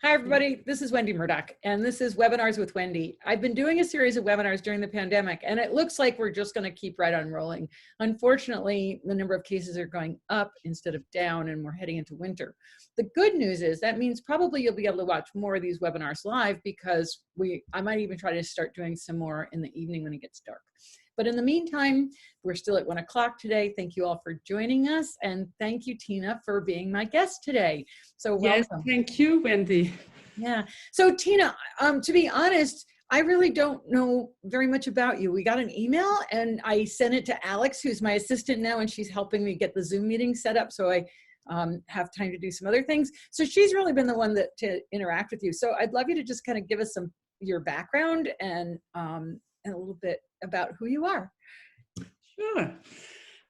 Hi, everybody. This is Wendy Murdoch, and this is Webinars with Wendy. I've been doing a series of webinars during the pandemic, and it looks like we're just going to keep right on rolling. Unfortunately, the number of cases are going up instead of down, and we're heading into winter. The good news is that means probably you'll be able to watch more of these webinars live, because I might even try to start doing some more in the evening when it gets dark. But in the meantime, we're still at 1 o'clock today. Thank you all for joining us. And thank you, Tina, for being my guest today. So welcome. Yes, thank you, Wendy. Yeah. So Tina, to be honest, I really don't know very much about you. We got an email and I sent it to Alex, who's my assistant now, and she's helping me get the Zoom meeting set up so I have time to do some other things. So she's really been the one to interact with you. So I'd love you to just kind of give us your background and a little bit about who you are. Sure.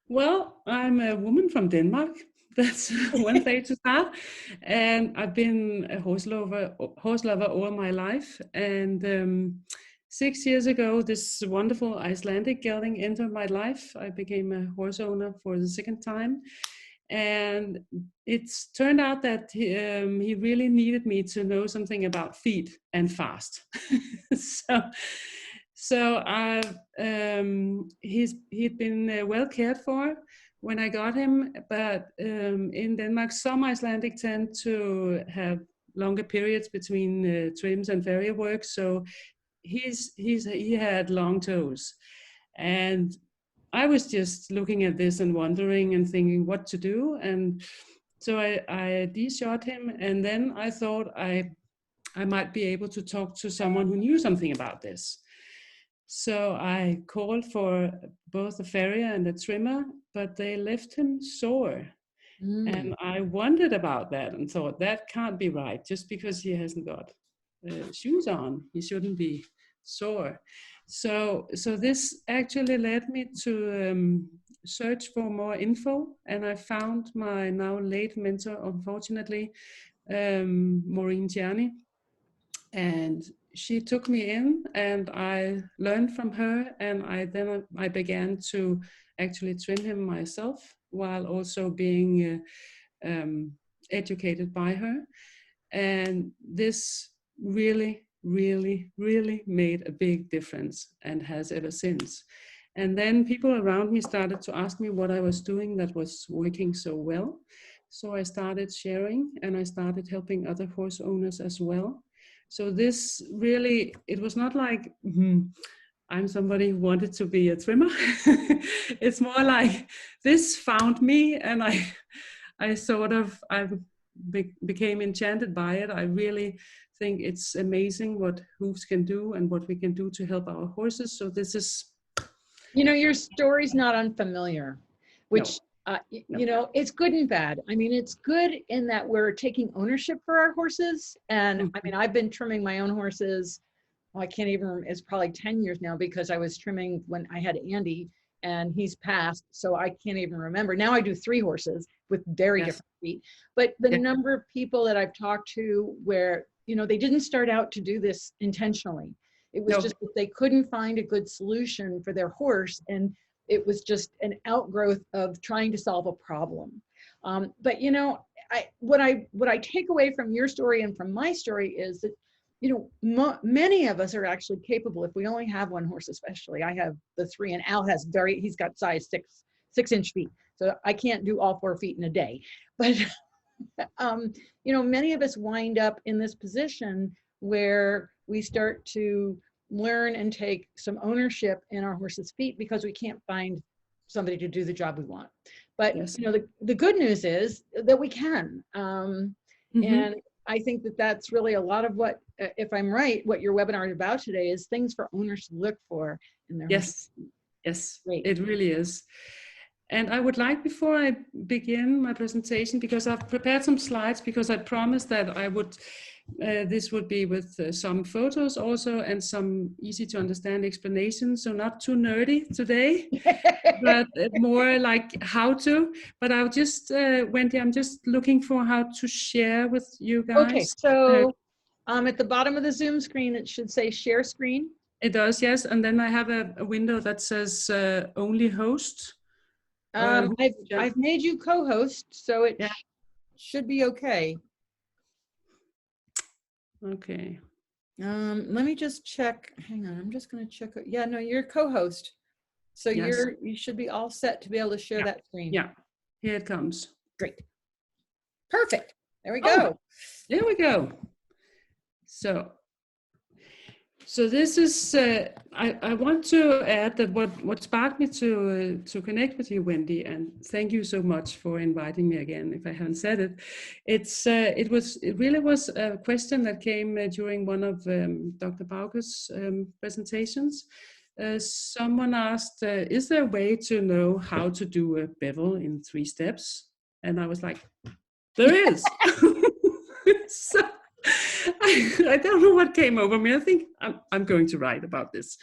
Well, I'm a woman from Denmark. That's one place to start. And I've been a horse lover all my life. And 6 years ago, this wonderful Icelandic gelding entered my life. I became a horse owner for the second time. And it's turned out that he really needed me to know something about feet and fast. So he'd been well cared for when I got him, but in Denmark, some Icelandic tend to have longer periods between trims and farrier work. So he had long toes, and I was just looking at this and wondering and thinking what to do. And so I de-shot him, and then I thought I might be able to talk to someone who knew something about this. So I called for both a farrier and a trimmer, but they left him sore. And I wondered about that and thought that can't be right. Just because he hasn't got shoes on, he shouldn't be sore. So this actually led me to search for more info, and I found my now late mentor, unfortunately, Maureen Gianni. And she took me in, and I learned from her, and I began to actually trim him myself while also being educated by her. And this really, really, really made a big difference, and has ever since. And then people around me started to ask me what I was doing that was working so well. So I started sharing, and I started helping other horse owners as well. So this really, it was not like, I'm somebody who wanted to be a trimmer. It's more like this found me, and I became enchanted by it. I really think it's amazing what hooves can do and what we can do to help our horses. So this is... You know, your story's not unfamiliar, which... No. You know, it's good and bad. I mean, it's good in that we're taking ownership for our horses. And I mean, I've been trimming my own horses. Well, I can't even, it's probably 10 years now, because I was trimming when I had Andy, and he's passed. So I can't even remember. Now I do 3 horses with very different feet. But the number of people that I've talked to where, you know, they didn't start out to do this intentionally. It was just that they couldn't find a good solution for their horse. And it was just an outgrowth of trying to solve a problem. But you know, what I take away from your story and from my story is that, you know, many of us are actually capable, if we only have one horse, especially. I have the 3, and Al has he's got size 6-inch feet. So I can't do all 4 feet in a day. But, you know, many of us wind up in this position where we start to learn and take some ownership in our horse's feet because we can't find somebody to do the job we want. But you know, the good news is that we can. And I think that that's really a lot of what, if I'm right, what your webinar is about today is things for owners to look for in their horses. Yes, it really is. And I would like, before I begin my presentation, because I've prepared some slides, because I promised that I would this would be with some photos also, and some easy to understand explanations. So not too nerdy today, but more like how to. But I'll just, Wendy, I'm just looking for how to share with you guys. Okay, so at the bottom of the Zoom screen, it should say share screen. It does, yes. And then I have a window that says only host. I've made you co-host, so it should be okay. Okay. Let me just check. Hang on, I'm just going to check. Yeah, no, you're co-host. So Yes. you should be all set to be able to share Yeah. that screen. Yeah. Here it comes. Great. Perfect. There we Oh, go. there we go. So this is, I want to add that what sparked me to connect with you, Wendy, and thank you so much for inviting me again. If I haven't said it, it really was a question that came during one of Dr. Bauke's presentations. Someone asked, is there a way to know how to do a bevel in 3 steps? And I was like, there is. So I don't know what came over me. I think I'm going to write about this.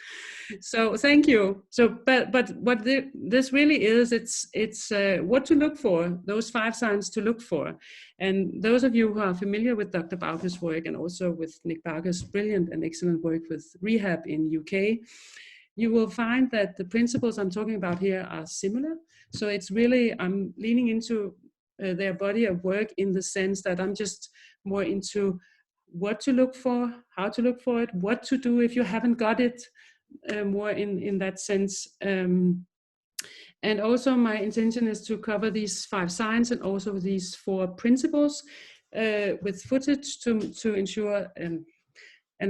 So thank you. So, but what this really is, it's what to look for, those 5 signs to look for. And those of you who are familiar with Dr. Bauke's work and also with Nick Barker's brilliant and excellent work with rehab in UK, you will find that the principles I'm talking about here are similar. So it's really, I'm leaning into their body of work in the sense that I'm just more into what to look for, how to look for it, what to do if you haven't got it, more in that sense. And also my intention is to cover these 5 signs and also these 4 principles with footage to ensure an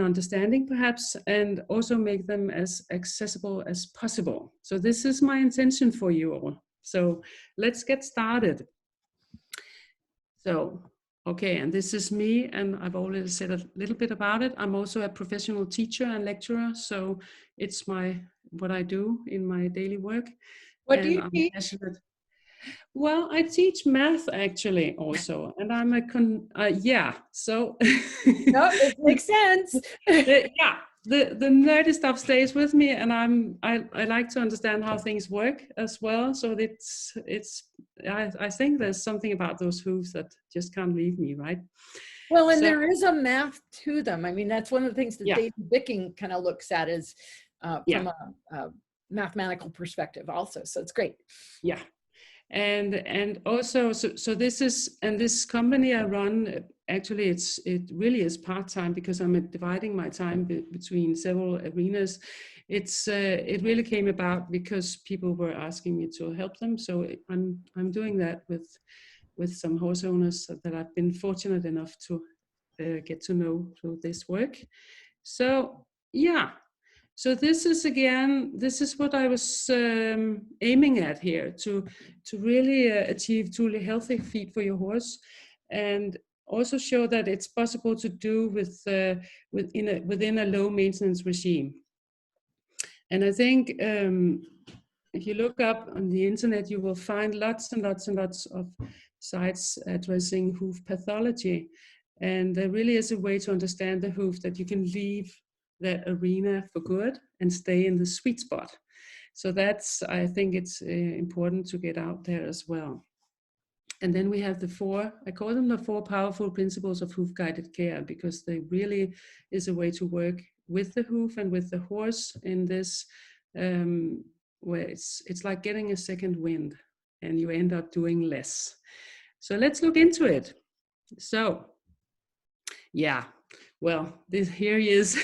understanding perhaps, and also make them as accessible as possible. So this is my intention for you all. So let's get started. So, okay, and this is me, and I've already said a little bit about it. I'm also a professional teacher and lecturer, so it's what I do in my daily work. What do you I'm teach? passionate. Well, I teach math actually also, and I'm yeah. So No, it makes sense. yeah, the nerdy stuff stays with me, and I like to understand how things work as well. So I think there's something about those hooves that just can't leave me, right? Well, and So there is a math to them. I mean, that's one of the things that yeah, David Bicking kind of looks at is yeah, from a mathematical perspective also. So it's great. yeah. And also so this company I run, actually it really is part-time because I'm dividing my time between several arenas. It really came about because people were asking me to help them, so I'm doing that with some horse owners that I've been fortunate enough to get to know through this work. So yeah. So this is what I was aiming at here, to really achieve truly healthy feet for your horse, and also show that it's possible to do within a low maintenance regime. And I think if you look up on the internet, you will find lots and lots and lots of sites addressing hoof pathology. And there really is a way to understand the hoof that you can leave that arena for good and stay in the sweet spot. So I think it's important to get out there as well. And then we have I call them the 4 powerful principles of hoof guided care, because they really is a way to work with the hoof and with the horse in this, where it's like getting a second wind and you end up doing less. So let's look into it. So yeah, well, here he is.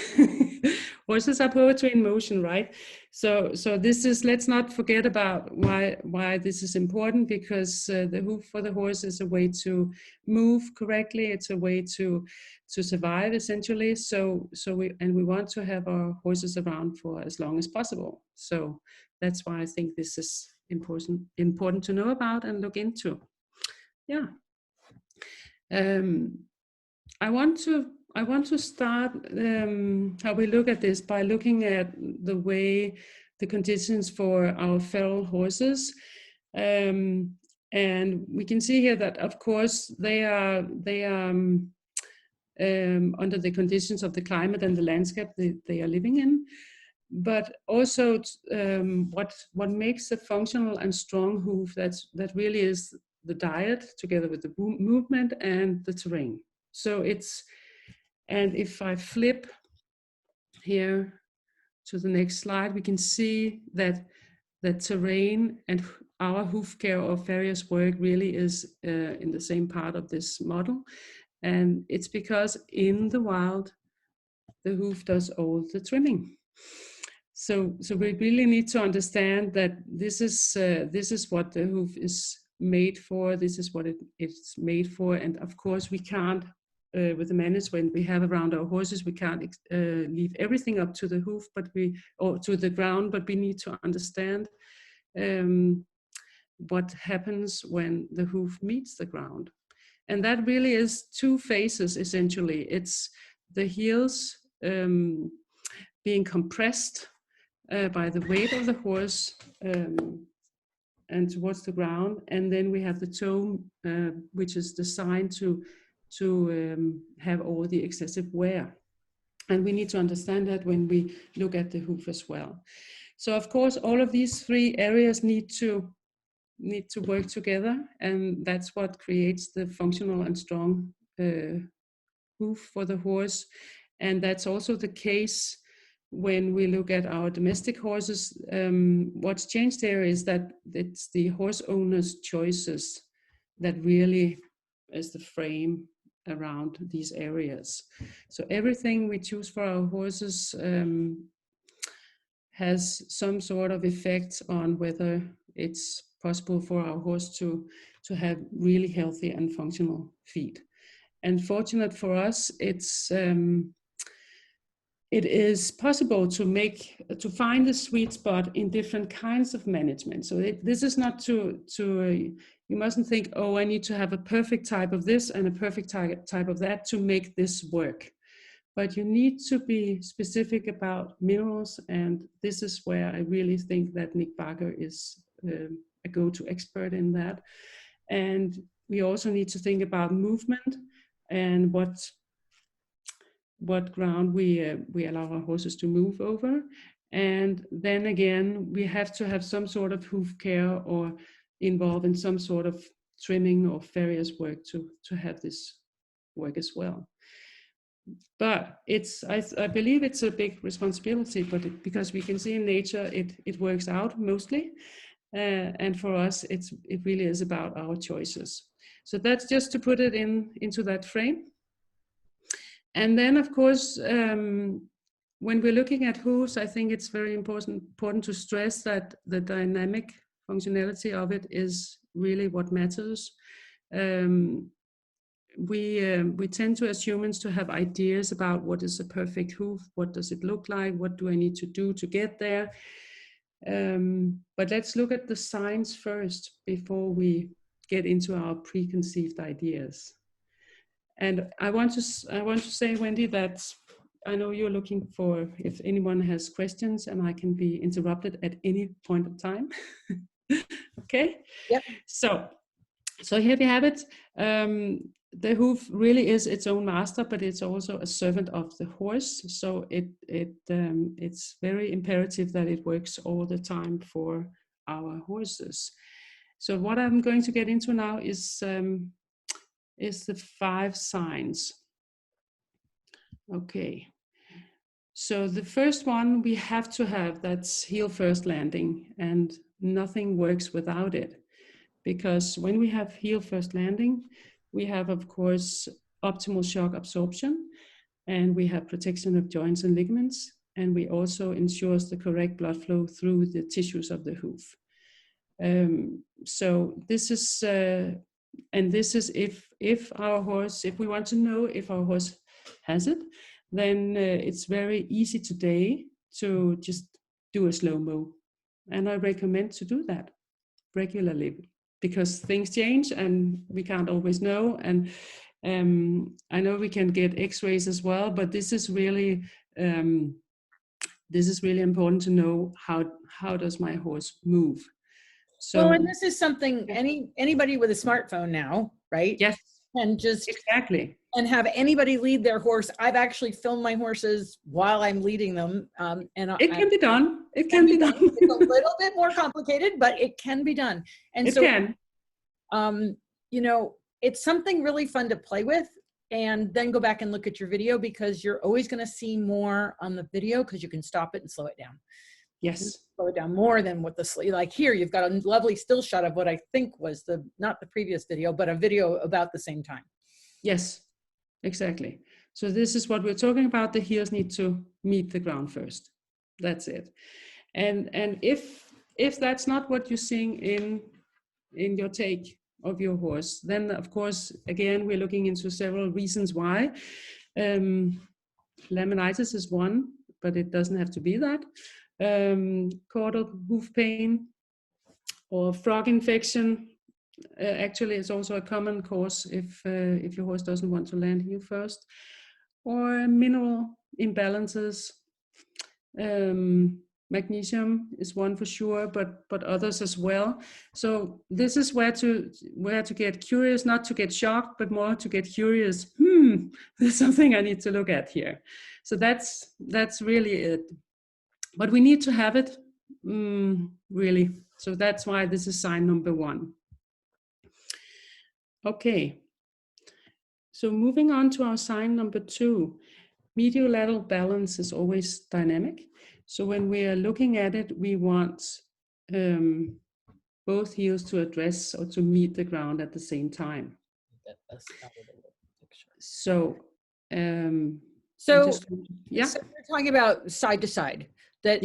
Horses are poetry in motion, right? So this is, let's not forget about why this is important, because the hoof for the horse is a way to move correctly. It's a way to survive essentially. So we want to have our horses around for as long as possible. So that's why I think this is important to know about and look into. Yeah. I want to start how we look at this by looking at the conditions for our feral horses, and we can see here that of course they are under the conditions of the climate and the landscape they are living in, but also what makes a functional and strong hoof, that really is the diet together with the movement and the terrain. So and if I flip here to the next slide, we can see that the terrain and our hoof care or farrier's work really is in the same part of this model. And it's because in the wild, the hoof does all the trimming. So we really need to understand that this is what the hoof is made for. This is what it's made for. And of course, we can't, with the management we have around our horses, we can't leave everything up to the hoof, or to the ground. But we need to understand what happens when the hoof meets the ground. And that really is two phases essentially. It's the heels being compressed by the weight of the horse and towards the ground, and then we have the toe, which is designed to have all the excessive wear. And we need to understand that when we look at the hoof as well. So of course, all of these three areas need to work together, and that's what creates the functional and strong hoof for the horse. And that's also the case when we look at our domestic horses. What's changed there is that it's the horse owner's choices that really is the frame around these areas. So everything we choose for our horses has some sort of effect on whether it's possible for our horse to have really healthy and functional feet. And fortunate for us, it is possible to find the sweet spot in different kinds of management. So this is not you mustn't think, oh, I need to have a perfect type of this and a perfect type of that to make this work. But you need to be specific about minerals, and this is where I really think that Nick Barker is a go-to expert in that. And we also need to think about movement and what ground we allow our horses to move over. And then again, we have to have some sort of hoof care or involve in some sort of trimming or farrier's work to have this work as well. But I believe it's a big responsibility, but because we can see in nature it works out mostly, and for us it really is about our choices. So that's just to put it into that frame. And then of course, when we're looking at hooves, I think it's very important to stress that the dynamic functionality of it is really what matters. We tend to, as humans, to have ideas about what is a perfect hoof, what does it look like, what do I need to do to get there. But let's look at the signs first before we get into our preconceived ideas. And I want to say, Wendy, that I know you're looking for if anyone has questions, and I can be interrupted at any point of time. Okay. Yep. So here we have it. The hoof really is its own master, but it's also a servant of the horse. So it's very imperative that it works all the time for our horses. So what I'm going to get into now is the 5 signs. Okay. So the first one we have to have, that's heel first landing, and nothing works without it. Because when we have heel first landing, we have, of course, optimal shock absorption, and we have protection of joints and ligaments, and we also ensures the correct blood flow through the tissues of the hoof. So this is, and this is if we want to know if our horse has it, then it's very easy today to just do a slow-mo. And I recommend to do that regularly, because things change and we can't always know. And I know we can get x-rays as well, but this is really important to know how does my horse move. So, well, and this is something anybody with a smartphone now, right? Yes. And just exactly. And have anybody lead their horse. I've actually filmed my horses while I'm leading them. And it can be done. It can be done. It's a little bit more complicated, but it can be done. And it can. You know, it's something really fun to play with, and then go back and look at your video, because you're always going to see more on the video because you can stop it and slow it down. Yes. Slow it down more than what like here, you've got a lovely still shot of what I think was not the previous video, but a video about the same time. Yes. Exactly. So this is what we're talking about. The heels need to meet the ground first. That's it. And if that's not what you're seeing in your take of your horse, then of course, again, we're looking into several reasons why. Laminitis is one, but it doesn't have to be that. Caudal hoof pain or frog infection. Actually, it's also a common cause if your horse doesn't want to land heel first, or mineral imbalances. Magnesium is one for sure, but others as well. So this is where to get curious, not to get shocked, but more to get curious. There's something I need to look at here. So that's really it. But we need to have it, really. So that's why this is sign number 1. Okay. So moving on to our sign number 2, medial-lateral balance is always dynamic. So when we are looking at it, we want both heels to address or to meet the ground at the same time. So, so we're talking about side to side, that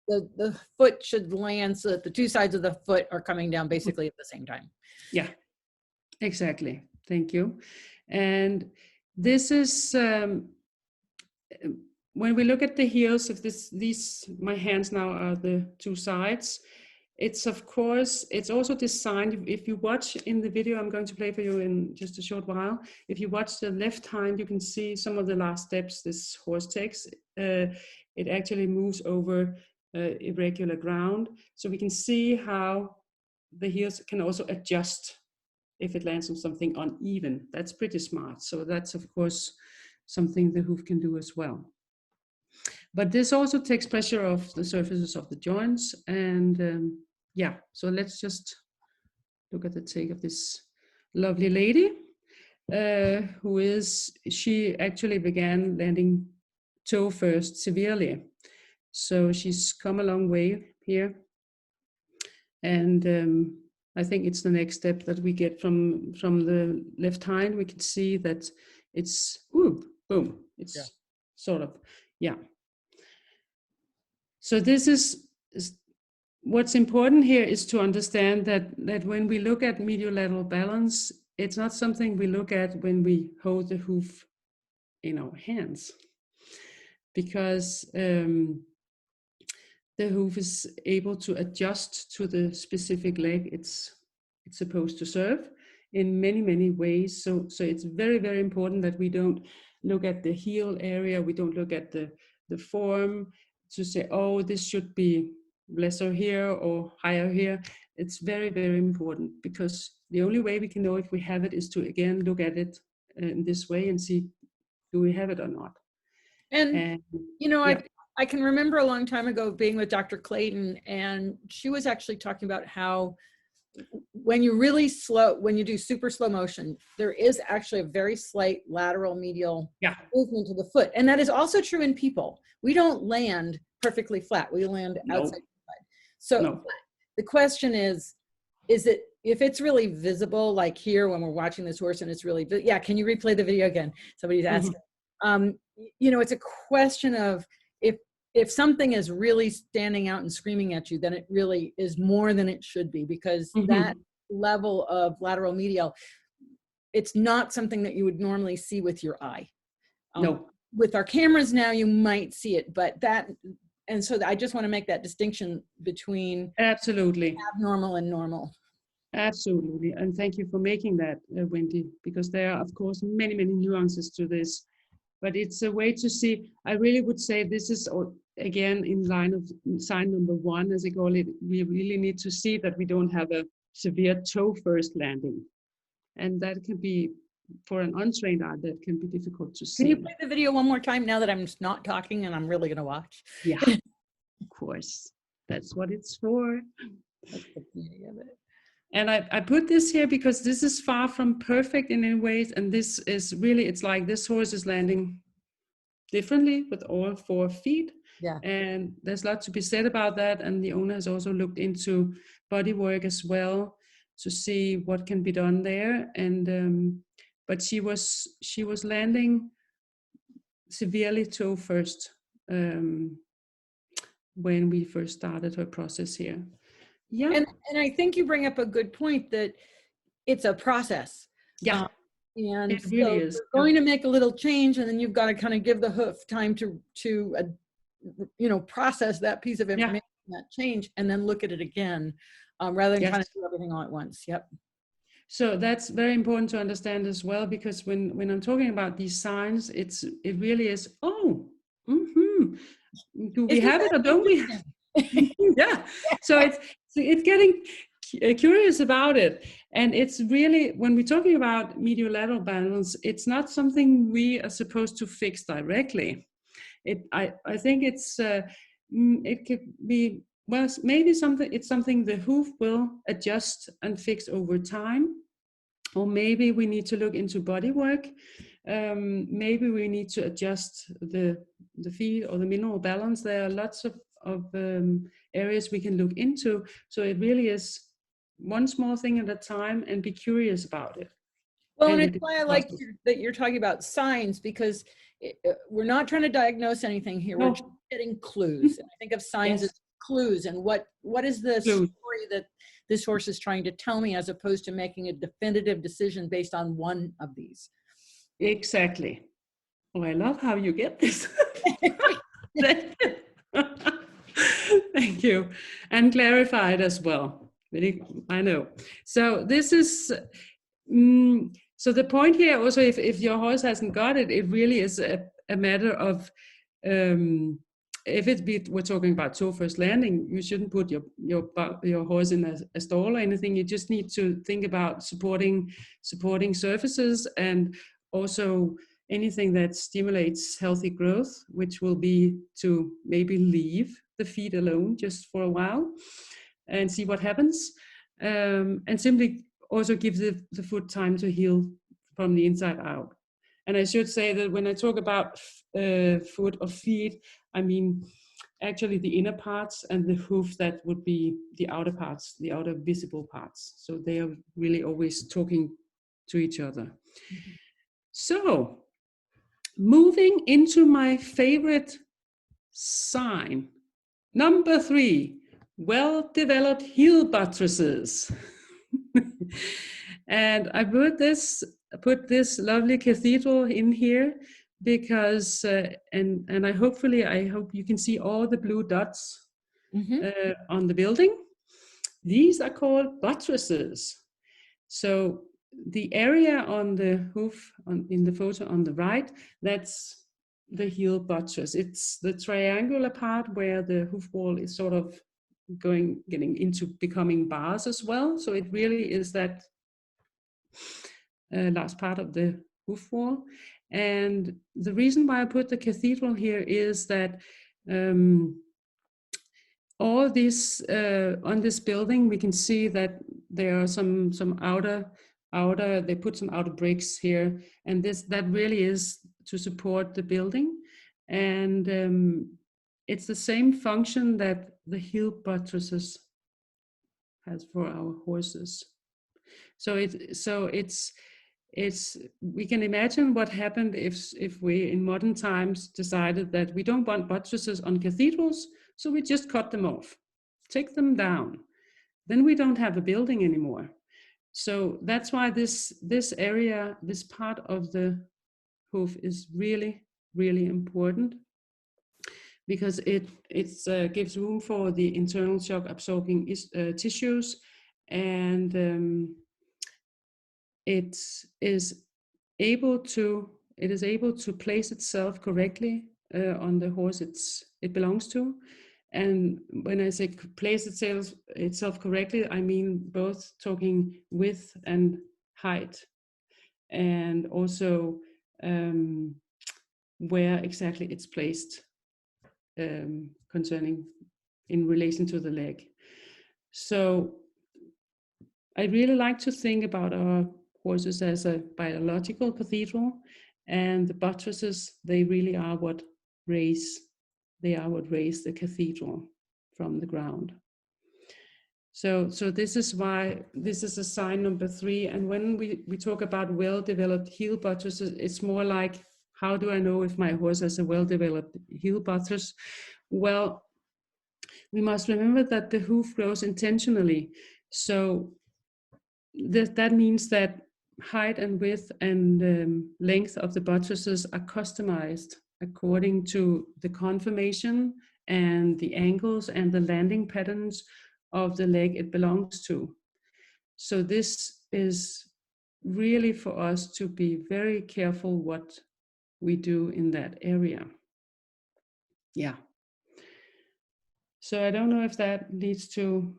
the foot should land so that the two sides of the foot are coming down basically at the same time. Yeah, exactly. Thank you. And this is, when we look at the heels, if these, my hands now are the two sides, it's of course, it's also designed, if you watch in the video I'm going to play for you in just a short while, if you watch the left hind, you can see some of the last steps this horse takes. It actually moves over irregular ground. So we can see how the heels can also adjust if it lands on something uneven. That's pretty smart. So that's of course something the hoof can do as well. But this also takes pressure off the surfaces of the joints. And yeah, so let's just look at the take of this lovely lady, she actually began landing toe first severely. So she's come a long way here. And I think it's the next step that we get from the left hind. We can see that it's, boom, it's sort of, yeah. So this is what's important here is to understand that when we look at medial-lateral balance, it's not something we look at when we hold the hoof in our hands, because the hoof is able to adjust to the specific leg it's supposed to serve in many ways. So it's very, very important that we don't look at the heel area, we don't look at the form to say, oh, this should be lesser here or higher here. It's very, very important, because the only way we can know if we have it is to again look at it in this way and see, do we have it or not. And you know, I can remember a long time ago being with Dr. Clayton, and she was actually talking about how when you really when you do super slow motion, there is actually a very slight lateral medial movement of the foot. And that is also true in people. We don't land perfectly flat. We land outside the side. So the question is it, if it's really visible, like here when we're watching this horse and it's really, can you replay the video again? Somebody's asking. You know, it's a question of if something is really standing out and screaming at you, then it really is more than it should be, because that level of lateral medial, it's not something that you would normally see with your eye. With our cameras now, you might see it, but and so I just want to make that distinction between absolutely abnormal and normal. Absolutely, and thank you for making that, Wendy, because there are, of course, many nuances to this. But it's a way to see, I really would say this is, again, in line of sign number 1, as I call it, we really need to see that we don't have a severe toe first landing. And that can be, for an untrained eye, that can be difficult to see. Can you play the video one more time now that I'm just not talking and I'm really going to watch? Yeah, of course. That's what it's for. That's the beauty of it. And I put this here because this is far from perfect in any ways. And this is really, it's like this horse is landing differently with all 4 feet. Yeah. And there's a lot to be said about that. And the owner has also looked into body work as well to see what can be done there. And but she was landing severely toe first when we first started her process here. Yeah. And I think you bring up a good point that it's a process. Yeah. And it really so is. you're going to make a little change, and then you've got to kind of give the hoof time to process that piece of information, that change, and then look at it again, rather than trying to do everything all at once. Yep. So that's very important to understand as well, because when I'm talking about these signs, it really is, do we have it or don't we? Yeah. So it's getting curious about it. And it's really, when we're talking about medial-lateral balance, it's not something we are supposed to fix directly. I think it could be, well, maybe it's something the hoof will adjust and fix over time. Or maybe we need to look into body work. Maybe we need to adjust the feet or the mineral balance. There are lots of areas we can look into. So it really is one small thing at a time, and be curious about it. Well, and it's why I like that you're talking about signs, because we're not trying to diagnose anything here. No. We're just getting clues. And I think of signs as clues, and what is the story that this horse is trying to tell me, as opposed to making a definitive decision based on one of these. Exactly. Oh, I love how you get this. Thank you. And clarified as well. I know. So this is, so the point here also, if your horse hasn't got it, it really is a matter of, if we're talking about toe first landing, you shouldn't put your horse in a stall or anything. You just need to think about supporting surfaces, and also anything that stimulates healthy growth, which will be to maybe leave the feet alone just for a while and see what happens, and simply also give the foot time to heal from the inside out. And I should say that when I talk about foot or feet, I mean actually the inner parts, and the hoof, that would be the outer parts, the outer visible parts. So they are really always talking to each other. Mm-hmm. So moving into my favorite sign, number 3, well-developed heel buttresses. And I put this lovely cathedral in here because, and I hope you can see all the blue dots on the building. These are called buttresses. So the area on the hoof in the photo on the right, that's the heel buttress. It's the triangular part where the hoof wall is sort of getting into becoming bars as well. So it really is that last part of the hoof wall. And the reason why I put the cathedral here is that all this on this building, we can see that there are some outer, they put some outer bricks here, and that really is to support the building. And it's the same function that the heel buttresses has for our horses. So we can imagine what happened if we in modern times decided that we don't want buttresses on cathedrals, so we just cut them off, take them down. Then we don't have a building anymore. So that's why this area, this part of the hoof is really, really important, because it gives room for the internal shock absorbing tissues, and it is able to place itself correctly on the horse it belongs to. And when I say place itself correctly, I mean both talking width and height, and also where exactly it's placed concerning in relation to the leg. So I really like to think about our horses as a biological cathedral, and the buttresses, they really are what raise the cathedral from the ground. So this is why this is a sign number 3. And when we talk about well-developed heel buttresses, it's more like, how do I know if my horse has a well-developed heel buttress? Well, we must remember that the hoof grows intentionally. So that means that height and width and length of the buttresses are customized according to the conformation and the angles and the landing patterns of the leg it belongs to. So this is really for us to be very careful what we do in that area. Yeah. So I don't know if that leads to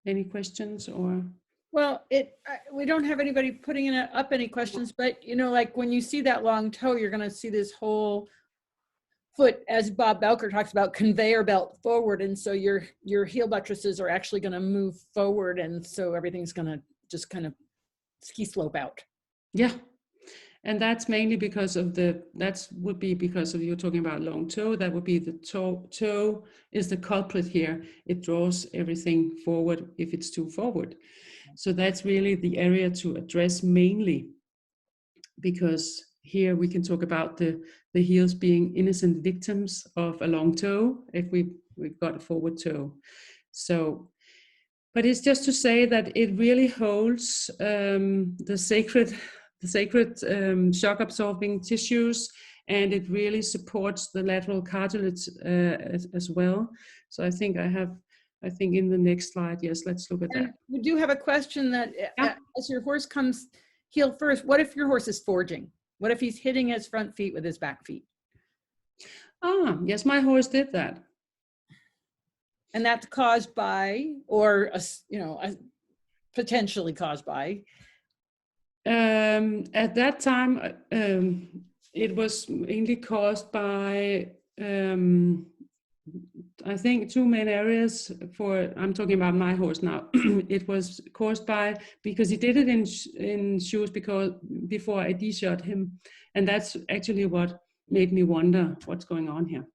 any questions or. Well, we don't have anybody putting up any questions, but you know, like when you see that long toe, you're going to see this whole foot, as Bob Belker talks about, conveyor belt forward, and so your heel buttresses are actually going to move forward, and so everything's going to just kind of ski slope out. Yeah, and that's mainly because of would be because of, you're talking about long toe, that would be the toe is the culprit here. It draws everything forward if it's too forward. So that's really the area to address mainly, because here we can talk about the heels being innocent victims of a long toe if we've got a forward toe. So, but it's just to say that it really holds the sacred shock absorbing tissues, and it really supports the lateral cartilage as well. So I think in the next slide, yes, let's look at that. We do have a question that as your horse comes heel first, what if your horse is forging? What if he's hitting his front feet with his back feet? Yes, my horse did that. And that's caused by, or potentially caused by? At that time, it was mainly caused by, I think, 2 main areas. I'm talking about my horse now. It was caused by, because he did it in shoes before I de-shot him, and that's actually what made me wonder what's going on here.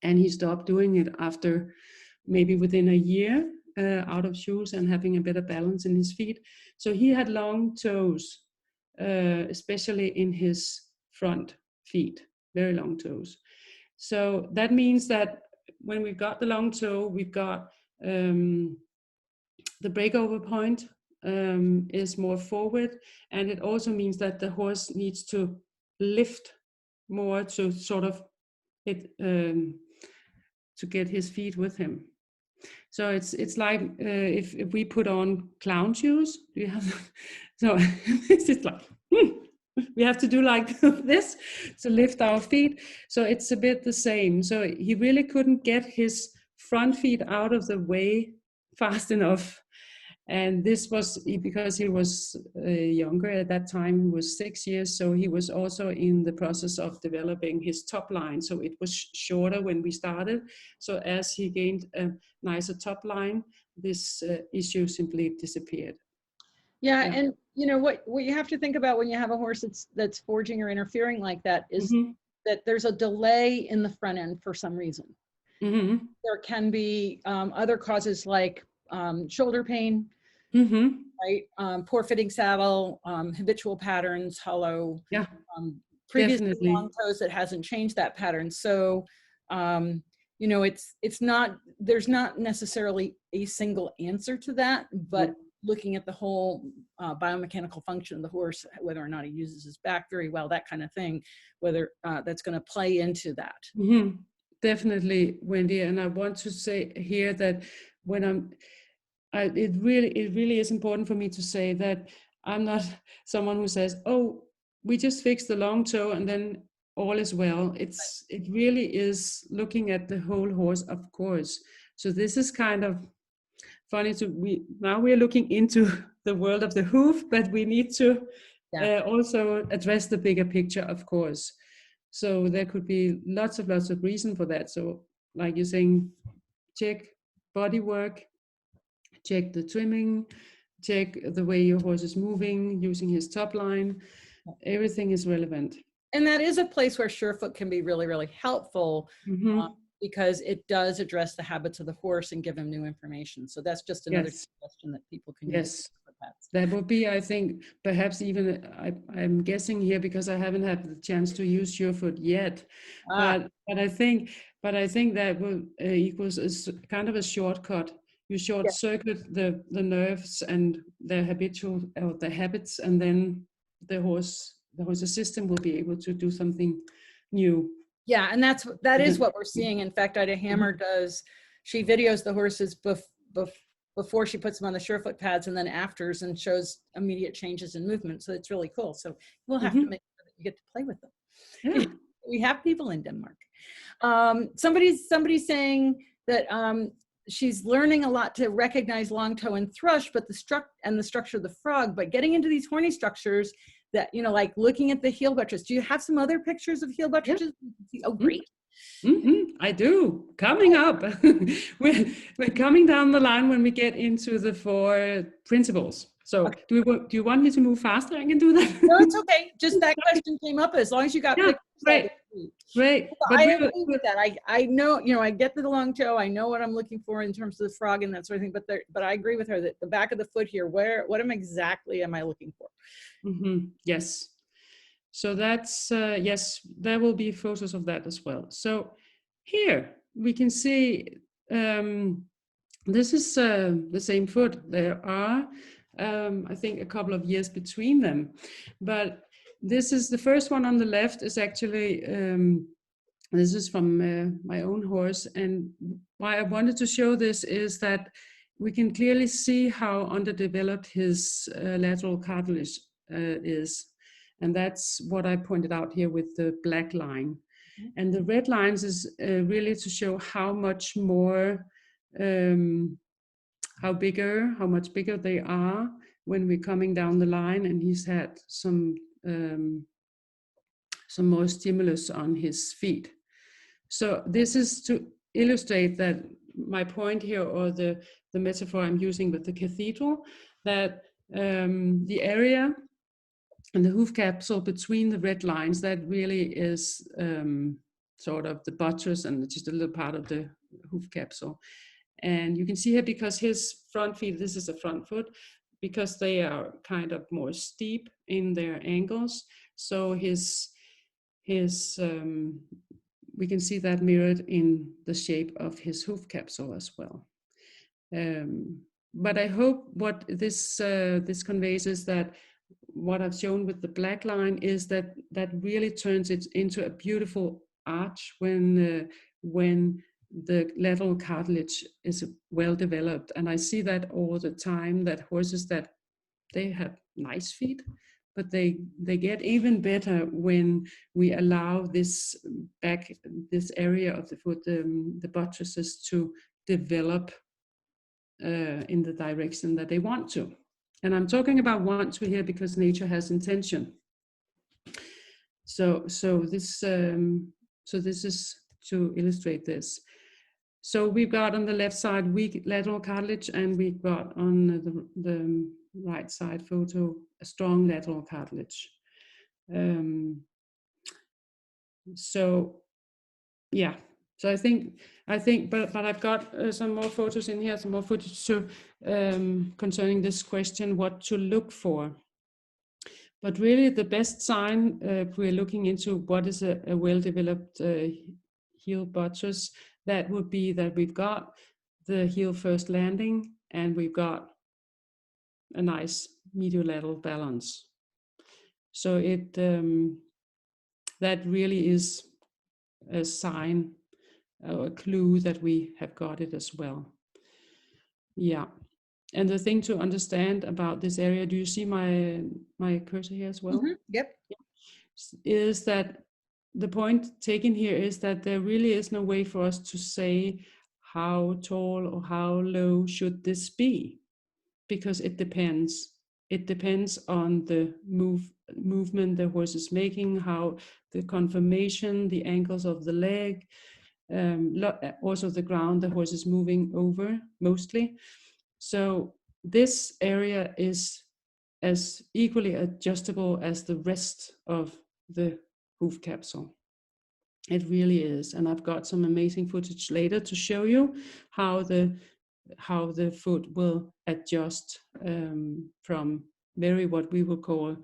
And he stopped doing it after maybe within a year out of shoes and having a better balance in his feet. So he had long toes, especially in his front feet, very long toes. So that means that when we've got the long toe, we've got the breakover point is more forward, and it also means that the horse needs to lift more to sort of to get his feet with him. So it's like if we put on clown shoes, we have so it's just like we have to do like this to lift our feet. So it's a bit the same. So he really couldn't get his front feet out of the way fast enough. And this was because he was younger at that time. He was 6 years, so he was also in the process of developing his top line. So it was shorter when we started. So as he gained a nicer top line, this issue simply disappeared. Yeah, and you know what you have to think about when you have a horse that's forging or interfering like that is that there's a delay in the front end for some reason. There can be other causes like shoulder pain, right? Poor fitting saddle, habitual patterns, hollow, previously long toes that hasn't changed that pattern. So, you know, it's not, there's not necessarily a single answer to that, but looking at the whole biomechanical function of the horse, whether or not he uses his back very well, that kind of thing, whether that's going to play into that. Definitely, Wendy. And I want to say here that when it really is important for me to say that I'm not someone who says, oh, we just fixed the long toe and then all is well. It really is looking at the whole horse, of course. So this is kind of funny now we're looking into the world of the hoof, but we need to also address the bigger picture, of course. So there could be lots of reason for that. So like you're saying, check body work, check the trimming, check the way your horse is moving, using his top line. Everything is relevant. And that is a place where Surefoot can be really, really helpful because it does address the habits of the horse and give him new information. So that's just another Yes. suggestion that people can use. Yes. That would be, I think, perhaps even, I'm guessing here because I haven't had the chance to use Surefoot yet, but I think that will equals kind of a shortcut. You short circuit the nerves and the habitual or the habits, and then the horse's system will be able to do something new. Yeah, and that is what we're seeing. In fact, Ida Hammer she videos the horses before she puts them on the Surefoot pads and then afters, and shows immediate changes in movement. So it's really cool. So we'll have to make sure that you get to play with them. Yeah. We have people in Denmark. Somebody's saying that she's learning a lot to recognize long toe and thrush, but the structure of the frog, but getting into these horny structures that, like looking at the heel buttress. Do you have some other pictures of heel buttresses? Yeah. Oh, great. I do. Coming up. we're coming down the line when we get into the 4 principles. So okay. do you want me to move faster? I can do that. No, it's okay. Just that question came up. As long as you got pictures. Great. But I agree with that. I know, I get the long toe. I know what I'm looking for in terms of the frog and that sort of thing. But I agree with her that the back of the foot here, what exactly am I looking for? Yes. So that's, yes, there will be photos of that as well. So here we can see, this is the same foot. There are, I think, a couple of years between them. But this is the first one on the left is actually, this is from my own horse. And why I wanted to show this is that we can clearly see how underdeveloped his lateral cartilage is. And that's what I pointed out here with the black line. And the red lines is really to show how much more, how much bigger they are when we're coming down the line. And he's had some more stimulus on his feet. So this is to illustrate that my point here, or the metaphor I'm using with the cathedral, that the area and the hoof capsule between the red lines, that really is sort of the buttress and just a little part of the hoof capsule. And you can see here, because his front feet, this is a front foot, because they are kind of more steep in their angles. So we can see that mirrored in the shape of his hoof capsule as well. But I hope what this conveys is that what I've shown with the black line is that really turns it into a beautiful arch when the lateral cartilage is well developed. And I see that all the time, that horses that they have nice feet, but they get even better when we allow this area of the foot, the buttresses, to develop in the direction that they want to. And I'm talking about want to here because nature has intention. So this is to illustrate this. So we've got on the left side weak lateral cartilage, and we've got on the right side photo a strong lateral cartilage. So yeah. So I think, but I've got some more photos in here, some more footage to concerning this question, what to look for. But really, the best sign, if we're looking into what is a well-developed heel buttress, that would be that we've got the heel first landing, and we've got a nice medial-lateral balance. So it that really is a sign, a clue that we have got it as well. Yeah. And the thing to understand about this area, do you see my cursor here as well? Yep. Is that the point taken here is that there really is no way for us to say how tall or how low should this be, because it depends. It depends on the movement the horse is making, how the conformation, the angles of the leg, also the ground the horse is moving over mostly. So this area is as equally adjustable as the rest of the hoof capsule. It really is. And I've got some amazing footage later to show you how the foot will adjust from very what we will call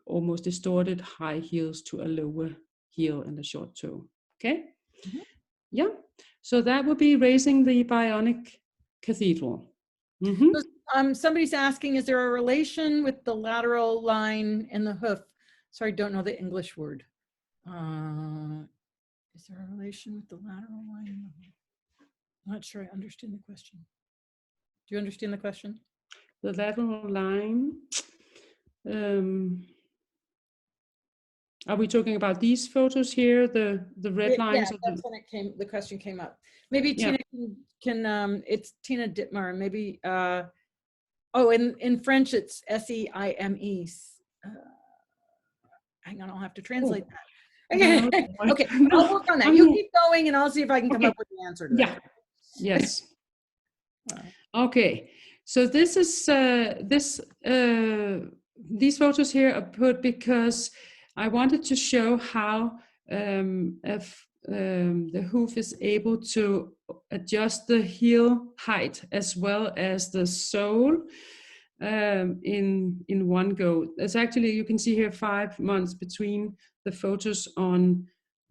almost distorted high heels to a lower heel and a short toe. Okay? Mhm. Yeah. So that would be raising the bionic cathedral. So, somebody's asking, is there a relation with the lateral line in the hoof? Sorry, don't know the English word. Is there a relation with the lateral line in the hoof? I'm not sure I understand the question. Do you understand the question? The lateral line. Are we talking about these photos here? The red lines? Yeah, that's when the question came up. Maybe Yeah. Tina can it's Tina Dittmar. Maybe oh, in French it's S-E-I-M-E. Hang on, I'll have to translate that. Okay, okay, I'll work on that. You keep going and I'll see if I can come up with the answer to that. Yeah. Yes. Okay. So this is these photos here are put because I wanted to show how if the hoof is able to adjust the heel height as well as the sole in one go. There's actually, you can see here 5 months between the photos on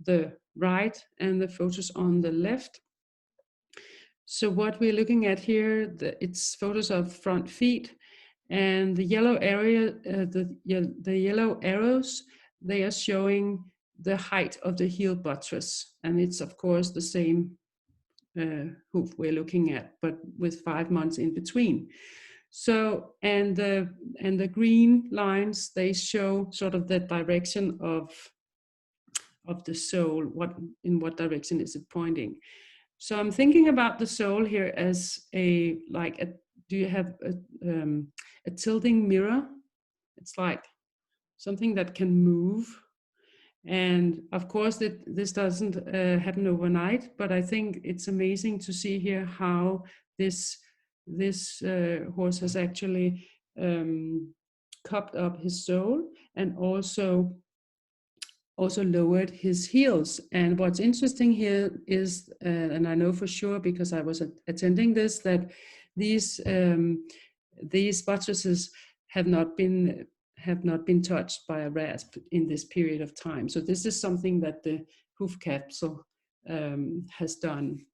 the right and the photos on the left. So what we're looking at here, it's photos of front feet, and the yellow area, the yellow arrows, they are showing the height of the heel buttress, and it's of course the same hoof we're looking at, but with 5 months in between. So and the green lines, they show sort of the direction of the sole. In what direction is it pointing? So I'm thinking about the sole here as do you have a tilting mirror? It's like something that can move. And of course, this doesn't happen overnight, but I think it's amazing to see here how this horse has actually cupped up his sole and also lowered his heels. And what's interesting here is, and I know for sure because I was attending this, that these buttresses have not been touched by a rasp in this period of time. So this is something that the hoof capsule has done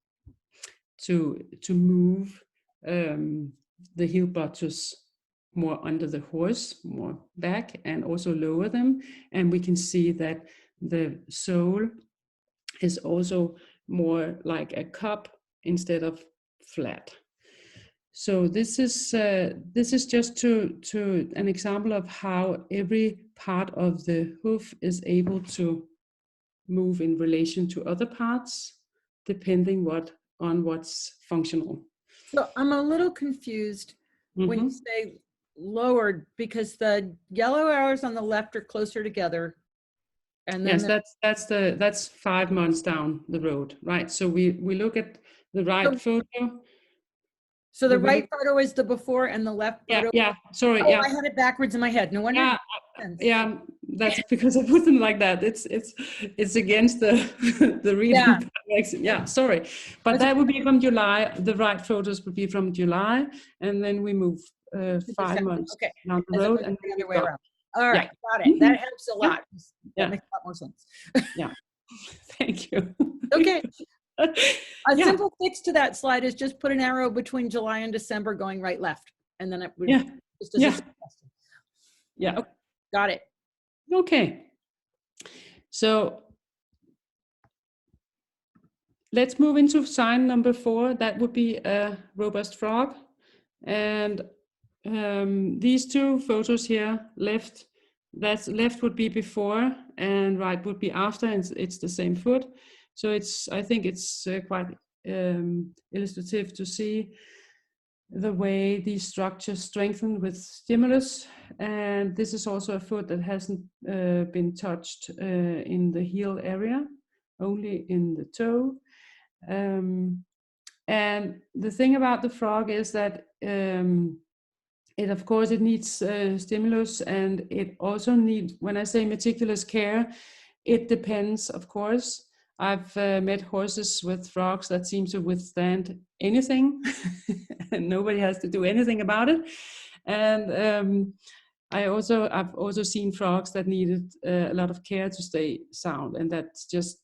to move the heel buttress more under the horse, more back, and also lower them. And we can see that the sole is also more like a cup instead of flat. So this is just to an example of how every part of the hoof is able to move in relation to other parts, depending on what's functional. So I'm a little confused when you say lowered, because the yellow arrows on the left are closer together. And then yes, that's 5 months down the road, right? So we look at the right photo. So the right photo is the before and the left photo. Yeah. Sorry. Oh, yeah. I had it backwards in my head. No wonder. Yeah. That's because I put them like that. It's against the reading. Yeah. Sorry, but that would be from July. The right photos would be from July, and then we move 5 months down the road, and the other way around. All right, got it. That helps a lot. That makes a lot more sense. Yeah. Thank you. Okay. A simple fix to that slide is just put an arrow between July and December going right left, and then it would just as a okay, got it. Okay, so let's move into sign number 4. That would be a robust frog, and these two photos here, left would be before and right would be after, and it's the same foot. So I think it's quite illustrative to see the way these structures strengthen with stimulus. And this is also a foot that hasn't been touched in the heel area, only in the toe. And the thing about the frog is that of course it needs stimulus, and it also needs, when I say meticulous care, it depends, of course, I've met horses with frogs that seem to withstand anything, and nobody has to do anything about it. And I've also seen frogs that needed a lot of care to stay sound, and that's just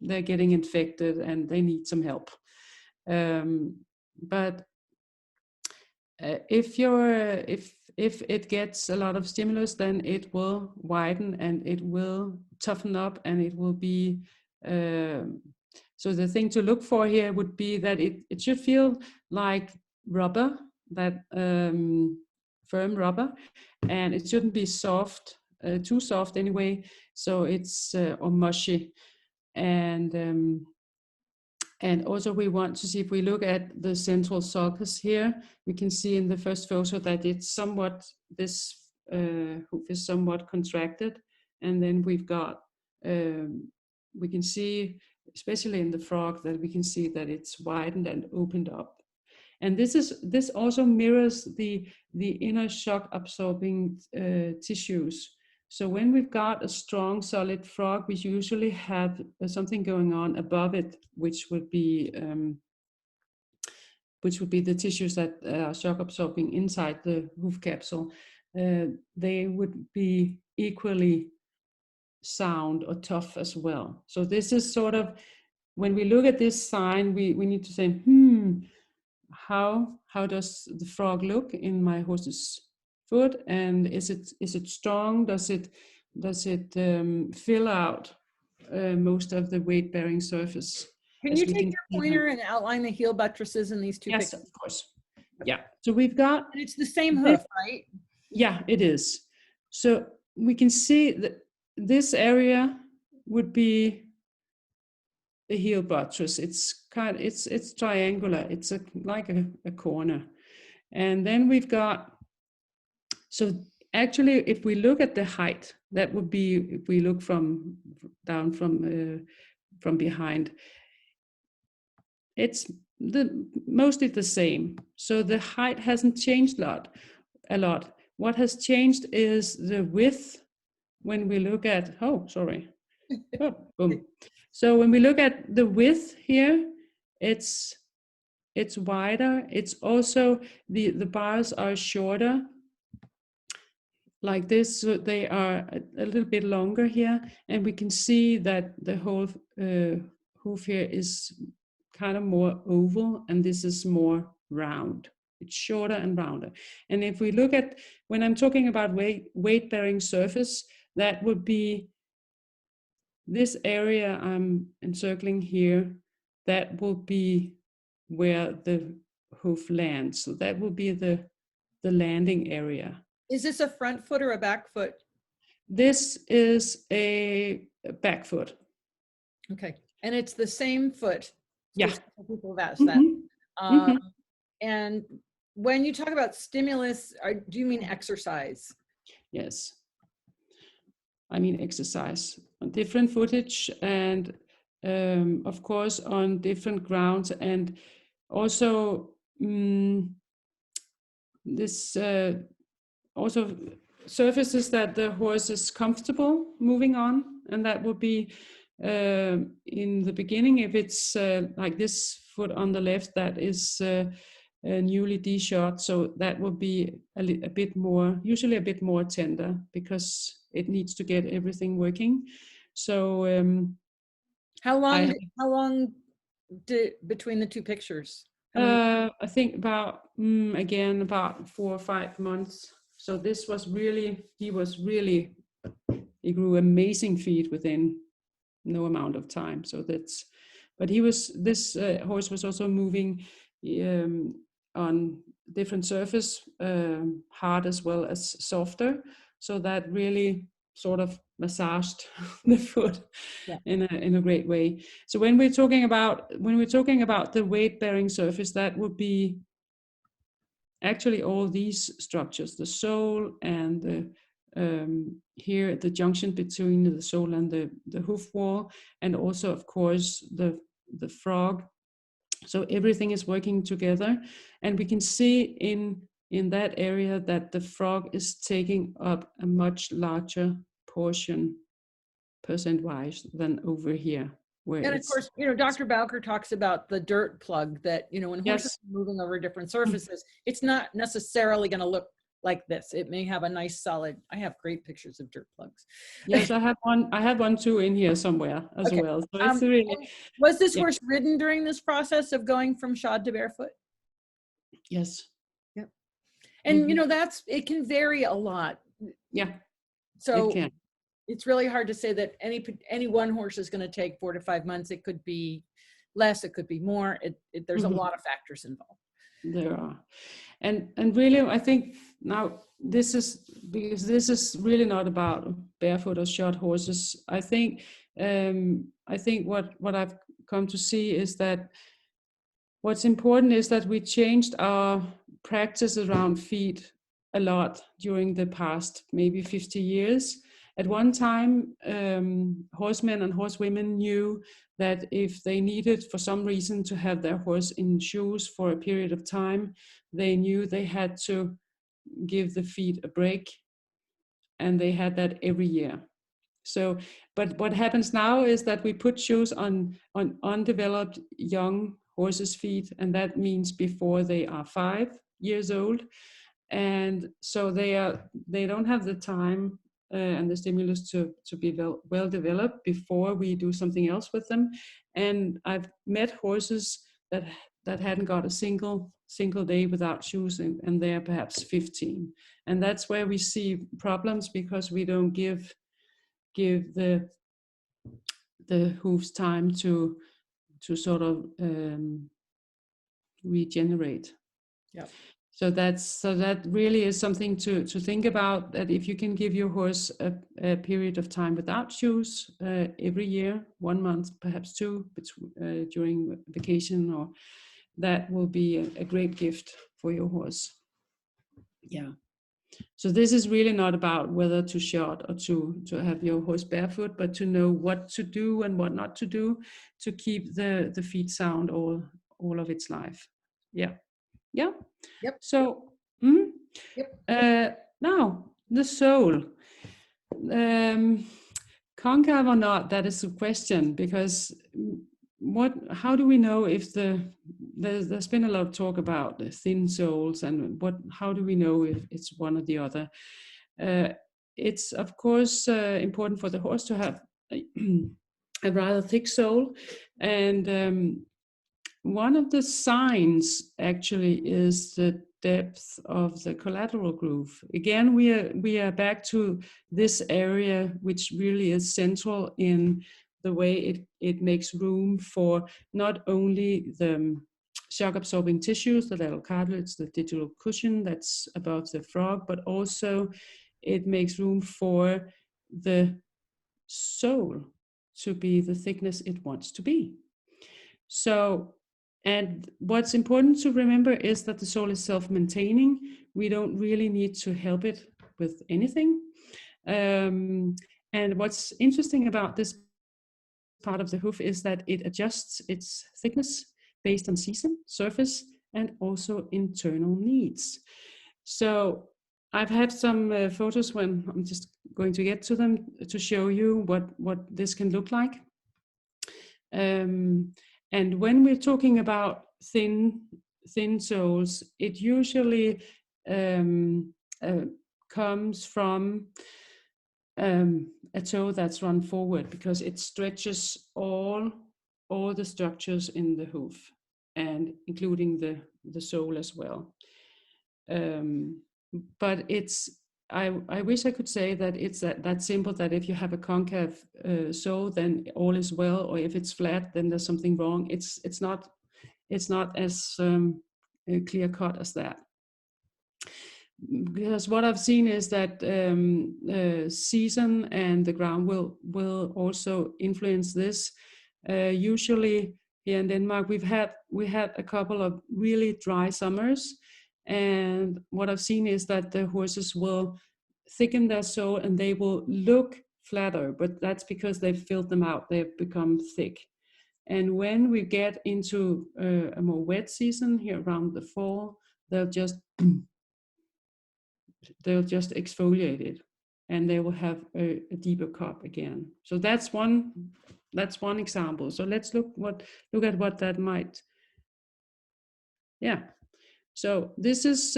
they're getting infected and they need some help. But if it gets a lot of stimulus, then it will widen and it will toughen up and it will be. So the thing to look for here would be that it should feel like rubber, that firm rubber, and it shouldn't be soft, too soft anyway. So it's or mushy, and also we want to see, if we look at the central sulcus here, we can see in the first photo that it's somewhat, this hoof is somewhat contracted. And then we've got, we can see, especially in the frog, that we can see that it's widened and opened up. And this also mirrors the inner shock absorbing tissues. So when we've got a strong, solid frog, we usually have something going on above it, which would be the tissues that are shock absorbing inside the hoof capsule. They would be equally sound or tough as well. So this is sort of, when we look at this sign, we need to say, how does the frog look in my horse's foot, and is it strong? Does it fill out most of the weight bearing surface? Can you take your pointer and outline the heel buttresses in these two pictures? Yes, of course. Yeah. So we've got. And it's the same hoof, right? Yeah, it is. So we can see that this area would be the heel buttress. It's triangular. It's like a corner. And then we've got, so actually, if we look at the height, that would be, if we look down from behind, it's mostly the same. So the height hasn't changed a lot. What has changed is the width. When we look at, boom. So when we look at the width here, it's wider. It's also, the bars are shorter like this, so they are a little bit longer here, and we can see that the whole hoof here is kind of more oval, and this is more round. It's shorter and rounder. And if we look at, when I'm talking about weight bearing surface, that would be this area I'm encircling here. That will be where the hoof lands. So that will be the landing area. Is this a front foot or a back foot? This is a back foot. Okay. And it's the same foot. Yeah. People have asked that. And when you talk about stimulus, do you mean exercise? Yes. I mean exercise on different footage, and of course on different grounds, and also this also surfaces that the horse is comfortable moving on, and that would be in the beginning, if it's like this foot on the left, that is newly de-shot, so that will be a bit more, usually a bit more tender, because it needs to get everything working. So how long between the two pictures? I think about again about 4 or 5 months. So this was really, he grew amazing feet within no amount of time. So that's, but this horse was also moving on different surface, hard as well as softer. So that really sort of massaged the foot in a great way. So when we're talking about the weight bearing surface, that would be actually all these structures, the sole and the here the junction between the sole and the hoof wall, and also of course the frog. So everything is working together, and we can see in that area that the frog is taking up a much larger portion percent-wise than over here. where And of it's course, Dr. Bowker talks about the dirt plug that, when horses yes. are moving over different surfaces, it's not necessarily going to look like this. It may have a nice solid, I have great pictures of dirt plugs. Yes, I have one too in here somewhere as Okay. well. So it's really, Was this yeah. horse ridden during this process of going from shod to barefoot? Yes. Yep. And it can vary a lot. Yeah, it So can. it's really hard to say that any one horse is going to take 4 to 5 months. It could be less, it could be more. There's a lot of factors involved. There are. And really, I think now this is really not about barefoot or shod horses. I think what I've come to see is that what's important is that we changed our practice around feet a lot during the past maybe 50 years. At one time, horsemen and horsewomen knew that if they needed for some reason to have their horse in shoes for a period of time, they knew they had to give the feet a break, and they had that every year. So, but what happens now is that we put shoes on undeveloped young horses' feet, and that means before they are 5 years old, and so they don't have the time and the stimulus to be well developed before we do something else with them. And I've met horses that hadn't got a single day without shoes, and they're perhaps 15, and that's where we see problems, because we don't give the hooves time to sort of regenerate. Yeah. So that really is something to think about, that if you can give your horse a period of time without shoes every year, 1 month, perhaps 2, during vacation, or that will be a great gift for your horse. Yeah. So this is really not about whether to shod or to have your horse barefoot, but to know what to do and what not to do to keep the feet sound all of its life. Yeah. Yeah. Yep. So Yep. now the sole. Concave or not, that is the question, because how do we know if there's been a lot of talk about the thin soles, and how do we know if it's one or the other? It's of course important for the horse to have a rather thick sole, and one of the signs actually is the depth of the collateral groove. Again, we are back to this area, which really is central in the way it makes room for not only the shock absorbing tissues, the lateral cartilage, the digital cushion that's above the frog, but also it makes room for the sole to be the thickness it wants to be. So, and what's important to remember is that the sole is self-maintaining. We don't really need to help it with anything. And what's interesting about this part of the hoof is that it adjusts its thickness based on season, surface, and also internal needs. So I've had some photos, when I'm just going to get to them, to show you what this can look like. And when we're talking about thin soles, it usually comes from a toe that's run forward, because it stretches all the structures in the hoof, and including the sole as well. But I wish I could say that it's that simple, that if you have a concave sole, then all is well, or if it's flat, then there's something wrong. It's not as clear cut as that. Because what I've seen is that season and the ground will also influence this. Usually here in Denmark, we had a couple of really dry summers, and what I've seen is that the horses will thicken their sole and they will look flatter, but that's because they've filled them out. They've become thick. And when we get into a more wet season here around the fall, they'll just exfoliate it, and they will have a deeper cup again. So that's one that's one example. So let's look at what that might. Yeah. So this is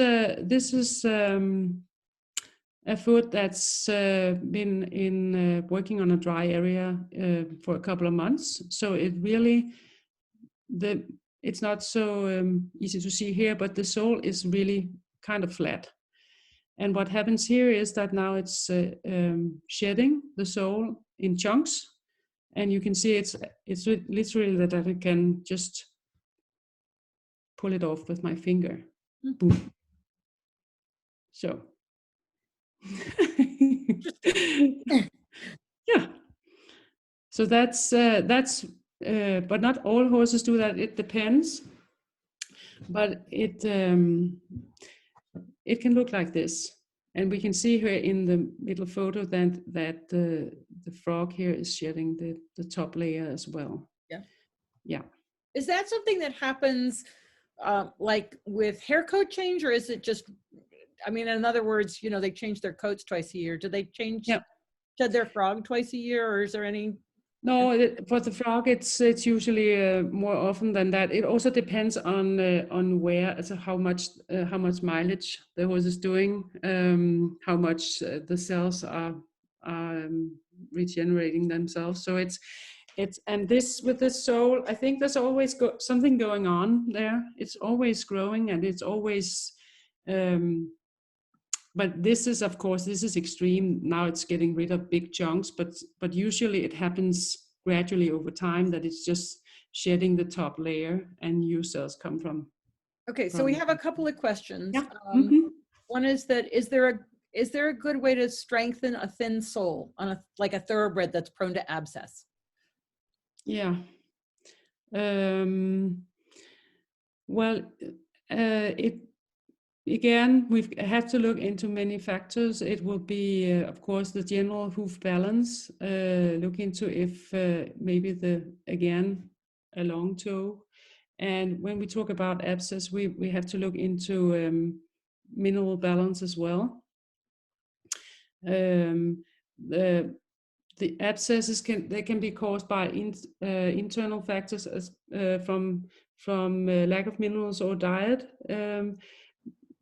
a foot that's been in working on a dry area for a couple of months. So it really it's not so easy to see here, but the sole is really kind of flat. And what happens here is that now it's shedding the sole in chunks, and you can see it's literally that I can just pull it off with my finger. Mm-hmm. So, yeah. So that's but not all horses do that. It depends, but it can look like this. And we can see here in the middle photo that the frog here is shedding the top layer as well. Yeah. Yeah. Is that something that happens like with hair coat change, or is it just, I mean, in other words, you know, they change their coats twice a year. Do they shed their frog twice a year, or is there any? No, for the frog, it's usually more often than that. It also depends on where, so how much mileage the horse is doing, how much the cells are regenerating themselves. So it's and this with the sole, I think there's always something going on there. It's always growing, and it's always. But this is, of course, this is extreme. Now it's getting rid of big chunks, but usually it happens gradually over time, that it's just shedding the top layer and new cells come from. Okay, so we have a couple of questions. Yeah. One is that is there a good way to strengthen a thin sole on like a thoroughbred that's prone to abscess? Yeah. Well, again, we have to look into many factors. It will be, of course, the general hoof balance. Look into if maybe a long toe. And when we talk about abscess, we have to look into mineral balance as well. The abscesses can be caused by internal factors as from lack of minerals or diet.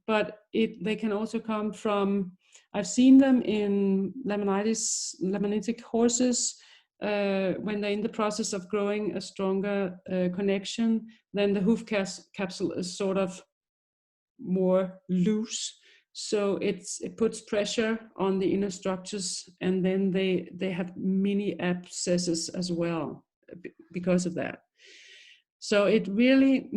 But they can also come from, I've seen them in laminitic horses when they're in the process of growing a stronger connection, then the hoof capsule is sort of more loose. So it puts pressure on the inner structures, and then they have mini abscesses as well because of that. So it really,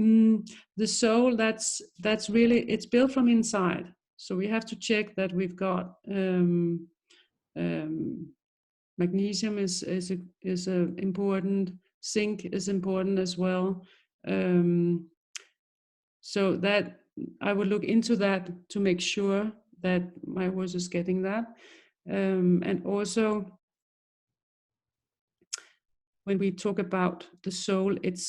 the sole, that's really, it's built from inside. So we have to check that we've got magnesium is important, zinc is important as well. So that I would look into that to make sure that my horse is getting that. And also, when we talk about the sole, it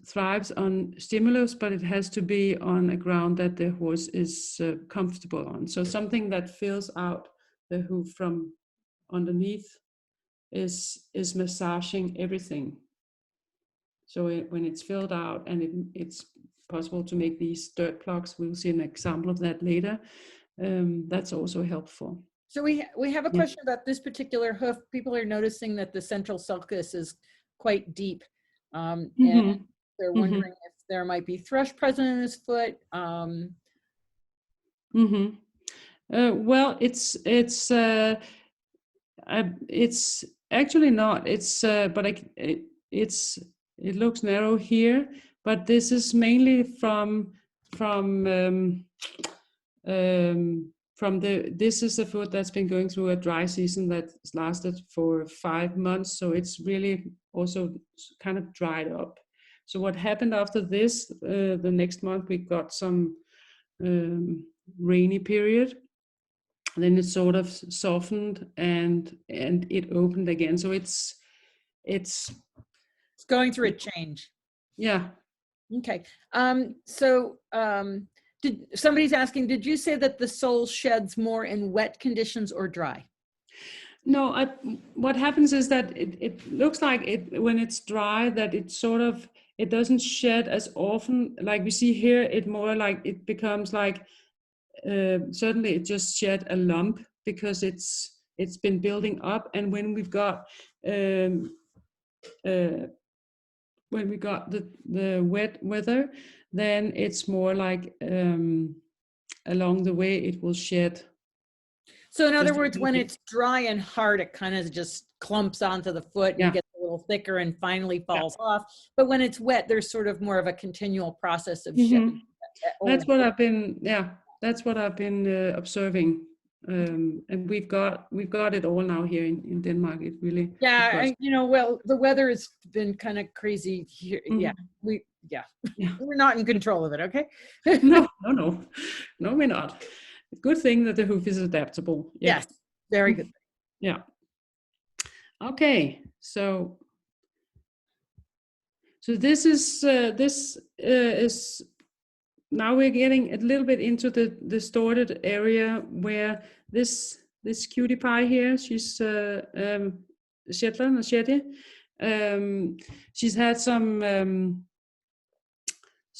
thrives on stimulus, but it has to be on a ground that the horse is comfortable on. So something that fills out the hoof from underneath is massaging everything. So when it's filled out and it's possible to make these dirt plugs, we'll see an example of that later. That's also helpful. So we have a question about this particular hoof. People are noticing that the central sulcus is quite deep, and they're wondering if there might be thrush present in his foot. Well, it's actually not. But it looks narrow here. But this is mainly from this is a foot that's been going through a dry season that's lasted for 5 months. So it's really also kind of dried up. So what happened after this, the next month we got some rainy period. Then it sort of softened and it opened again. So it's going through a change. Yeah. Okay. Somebody's asking, did you say that the sole sheds more in wet conditions or dry? No, what happens is that it looks like it when it's dry that it sort of it doesn't shed as often. Like we see here, it more like it becomes like certainly it just shed a lump because it's been building up. And um, uh, when we got the wet weather, then it's more like along the way it will shed. So in other Just a words, little when bit. it's dry and hard, it kind of just clumps onto the foot and Yeah, gets a little thicker and finally yeah. falls off. But when it's wet, there's sort of more of a continual process of Hmm. shedding. That's Old. what I've been, yeah, that's what I've been observing. And we've got it all now here in Denmark. It really, we've Yeah, got. well, the weather has been kind of crazy here. Yeah, Mhm. yeah, Yeah. we're not in control of it. Okay. No, no, no, no, we're not. Good thing that the hoof is adaptable. Yeah. Yes, very good. Yeah. Okay. So this is now we're getting a little bit into the distorted area where this cutie pie here, she's Shetland or Shetty. She's had some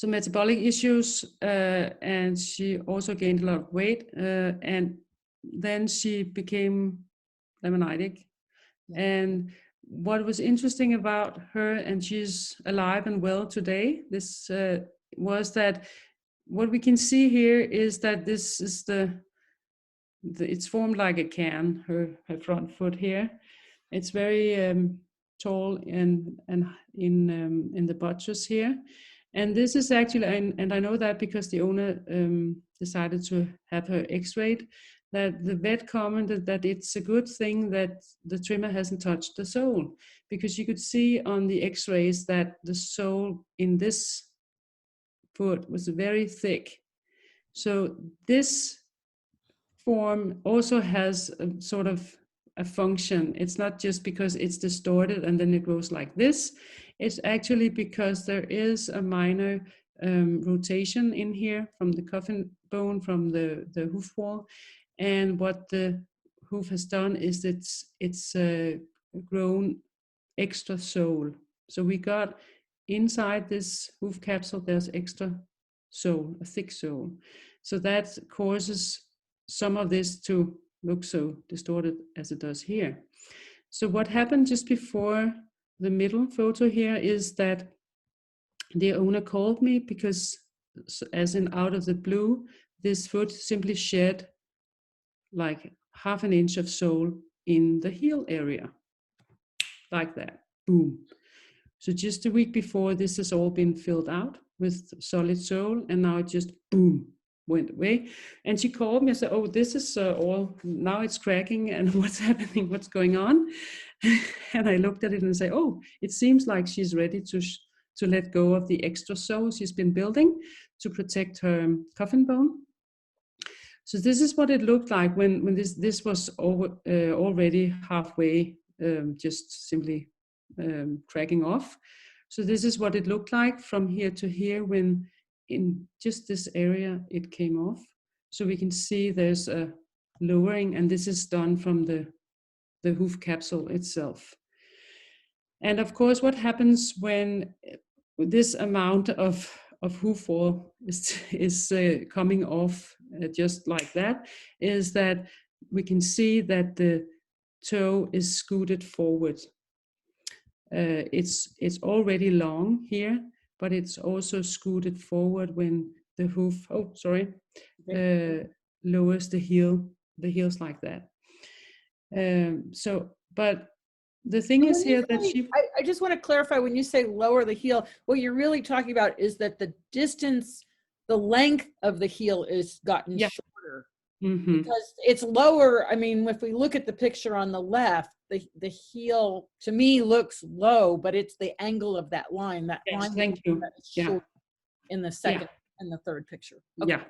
metabolic issues, and she also gained a lot of weight, and then she became laminitic. And what was interesting about her, and she's alive and well today, this was that what we can see here is that this is it's formed like a can, her front foot here. It's very tall and in the buttress here. And this is actually, and I know that because the owner decided to have her x-rayed, that the vet commented that it's a good thing that the trimmer hasn't touched the sole, because you could see on the x-rays that the sole in this foot was very thick. So this form also has a sort of a function. It's not just because it's distorted and then it goes like this. It's actually because there is a minor rotation in here from the coffin bone, from the hoof wall. And what the hoof has done is it's grown extra sole. So we got inside this hoof capsule, there's extra sole, a thick sole. So that causes some of this to look so distorted as it does here. So what happened just before the middle photo here is that the owner called me because, as in out of the blue, this foot simply shed like 1/2 inch of sole in the heel area, like that, boom. So just a week before, this has all been filled out with solid sole, and now it just boom went away. And she called me and said, "Oh, this is all now it's cracking, and what's happening? What's going on?" And I looked at it and said, "Oh, it seems like she's ready to let go of the extra sole she's been building to protect her coffin bone." So this is what it looked like when this was already halfway, just simply cracking off. So this is what it looked like from here to here when in just this area it came off. So we can see there's a lowering, and this is done from the hoof capsule itself. And of course, what happens when this amount of hoof wall is coming off just like that, is that we can see that the toe is scooted forward. It's already long here, but it's also scooted forward when the hoof, lowers the heels like that. But the thing And is when you here that say, she, I just want to clarify, when you say lower the heel, what you're really talking about is that the distance, the length of the heel is gotten yeah, shorter. mm-hmm. Because it's lower. I mean, if we look at the picture on the left, the heel to me looks low, but it's the angle of that line. That Yes, line thank you. is Yeah, short in the yeah, second and the third picture. Okay. yeah.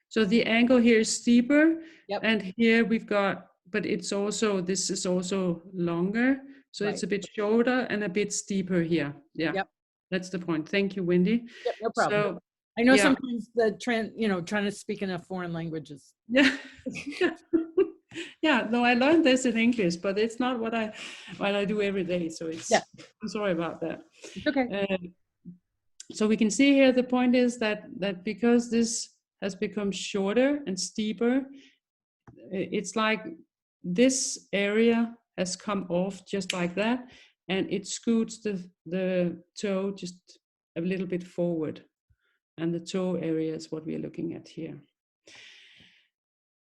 So the angle here is steeper, Yep. and here we've got, but it's also, this is also longer. So Right. it's a bit shorter and a bit steeper here. Yeah, Yep. that's the point. Thank you, Wendy. Yep. No problem. So, I know yeah. sometimes trying to speak in a foreign language is. Yeah. Yeah, no, I learned this in English, but it's not what I do every day. So Yeah, I'm sorry about that. it's okay. So we can see here the point is that because this has become shorter and steeper, it's like this area has come off just like that, and it scoots the toe just a little bit forward, and the toe area is what we're looking at here.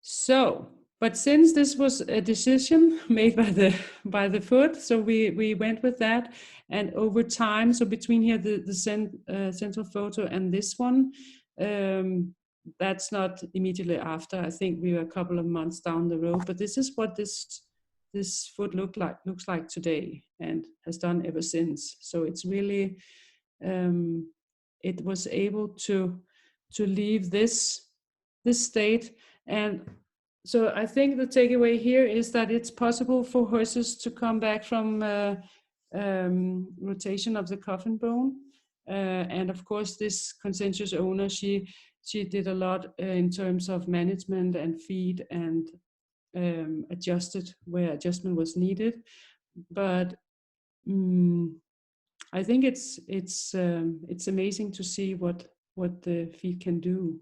So, but since this was a decision made by the foot, so we went with that, and over time, so between here the central photo and this one, that's not immediately after. I think we were a couple of months down the road, but this is what this foot looks like today, and has done ever since. So it's really it was able to leave this state. And so I think the takeaway here is that it's possible for horses to come back from rotation of the coffin bone. And of course, this conscientious owner, she did a lot in terms of management and feed, and adjusted where adjustment was needed. But I think it's amazing to see what the feet can do.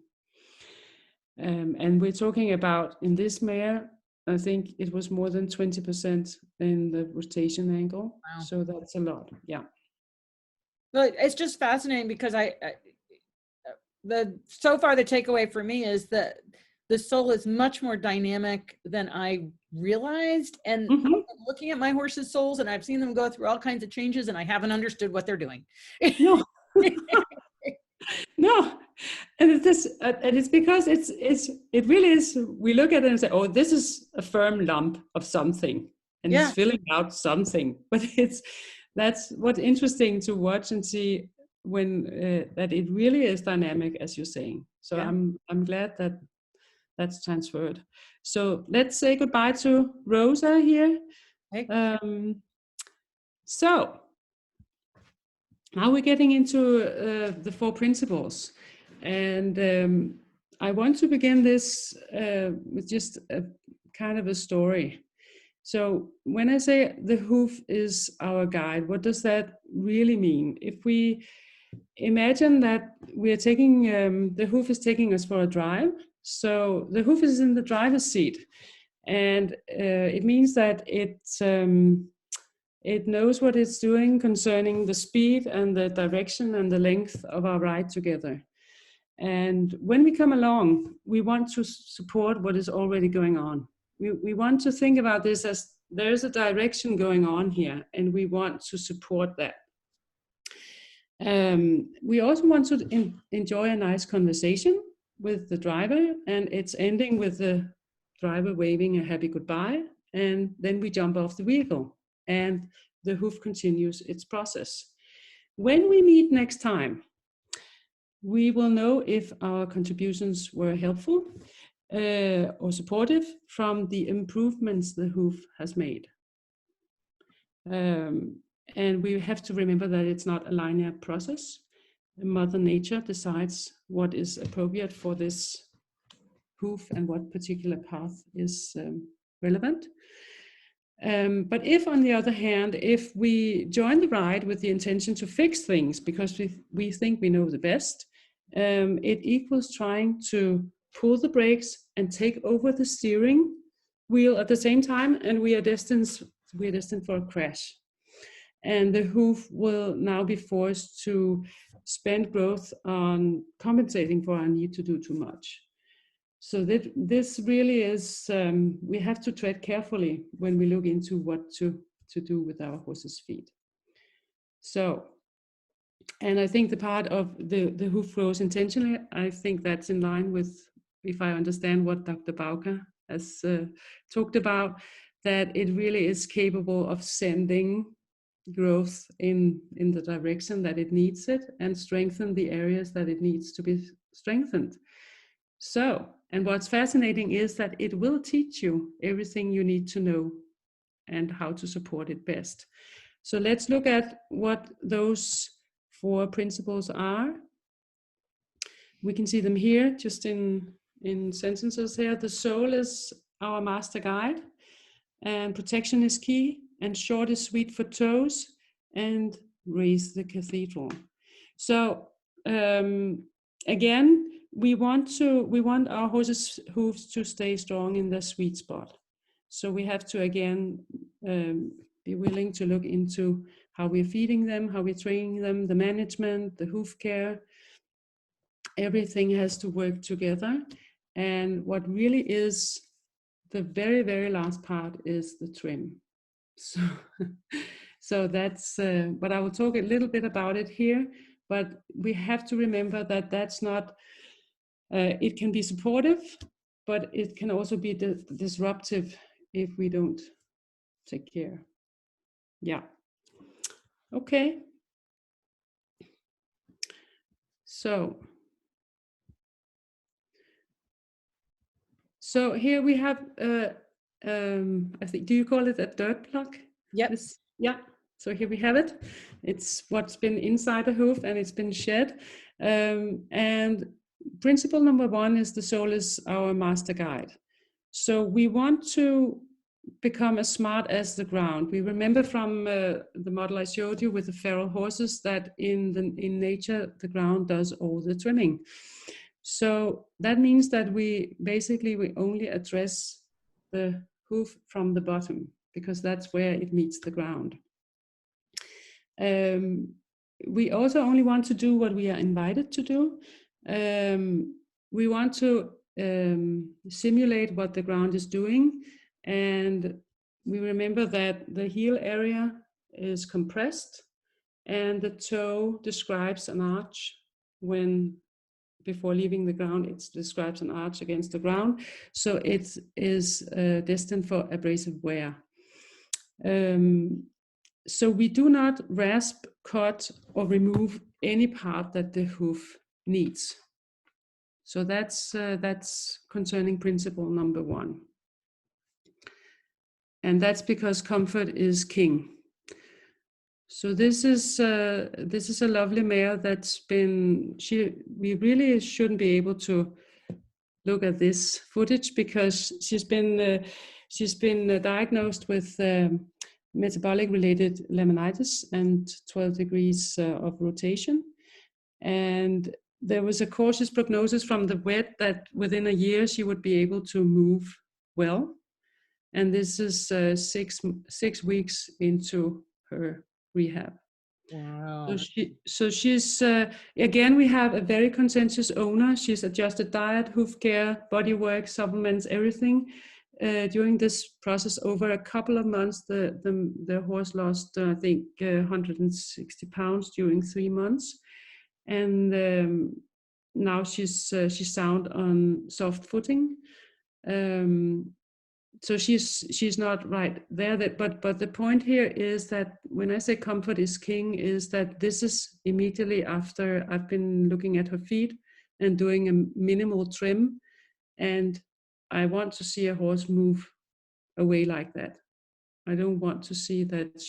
And we're talking about, in this mare, I think it was more than 20% in the rotation angle. Wow. So that's a lot. Yeah. Well, it's just fascinating because so far the takeaway for me is that the sole is much more dynamic than I realized. And I've been looking at my horse's soles, and I've seen them go through all kinds of changes, and I haven't understood what they're doing. No. No. And it's because it really is. We look at it and say, "Oh, this is a firm lump of something, and it's filling out something." But that's what's interesting to watch and see, when that it really is dynamic, as you're saying. So I'm glad that that's transferred. So let's say goodbye to Rosa here. Okay. So now we're getting into the 4 principles. And I want to begin this with just a kind of a story. So when I say the hoof is our guide, what does that really mean? If we imagine that we are taking, the hoof is taking us for a drive. So the hoof is in the driver's seat. And it means that it knows what it's doing concerning the speed and the direction and the length of our ride together. And when we come along, we want to support what is already going on. We want to think about this as there's a direction going on here, and we want to support that. We also want to enjoy a nice conversation with the driver, and it's ending with the driver waving a happy goodbye, and then we jump off the vehicle, and the hoof continues its process. When we meet next time, we will know if our contributions were helpful or supportive from the improvements the hoof has made. And we have to remember that it's not a linear process. Mother Nature decides what is appropriate for this hoof and what particular path is relevant. But if, on the other hand, if we join the ride with the intention to fix things because we think we know the best, it equals trying to pull the brakes and take over the steering wheel at the same time, and we are destined for a crash. And the hoof will now be forced to spend growth on compensating for our need to do too much. So this really is, we have to tread carefully when we look into what to do with our horse's feet. So, and I think the part of the hoof grows intentionally, I think that's in line with, if I understand what Dr. Bauker has talked about, that it really is capable of sending growth in the direction that it needs it, and strengthen the areas that it needs to be strengthened. So, and what's fascinating is that it will teach you everything you need to know and how to support it best. So let's look at what those 4 principles are. We can see them here just in sentences here. The sole is our master guide, and protection is key, and short is sweet for toes, and raise the cathedral. So again, we want our horses' hooves to stay strong in the sweet spot. So we have to again be willing to look into how we're feeding them, how we're training them, the management, the hoof care. Everything has to work together. And what really is the very, very last part is the trim. So, so that's, but I will talk a little bit about it here, but we have to remember that that's not, it can be supportive, but it can also be disruptive if we don't take care. Yeah. Okay. So here we have, I think, do you call it a dirt plug? Yep. Yeah. So here we have it. It's what's been inside the hoof and it's been shed. And principle number one is the sole is our master guide. So we want to become as smart as the ground. We remember from the model I showed you with the feral horses that in nature, the ground does all the trimming. So that means that we only address the hoof from the bottom because that's where it meets the ground. We also only want to do what we are invited to do. We want to simulate what the ground is doing, and we remember that the heel area is compressed and the toe describes an arch before leaving the ground. It describes an arch against the ground, so it is destined for abrasive wear. So we do not rasp, cut, or remove any part that the hoof needs. So that's concerning principle number one. And that's because comfort is king. So this is a lovely mare that's been, we really shouldn't be able to look at this footage because she's been diagnosed with metabolic related laminitis and 12 degrees of rotation. And there was a cautious prognosis from the vet that within a year she would be able to move well. And this is 6 weeks into her rehab. Wow. So she's, again, we have a very conscientious owner. She's adjusted diet, hoof care, body work, supplements, everything. During this process, over a couple of months, the horse lost, I think, 160 pounds during 3 months. And now she's sound on soft footing. So she's not right there. But the point here is that when I say comfort is king, is that this is immediately after I've been looking at her feet and doing a minimal trim, and I want to see a horse move away like that. I don't want to see that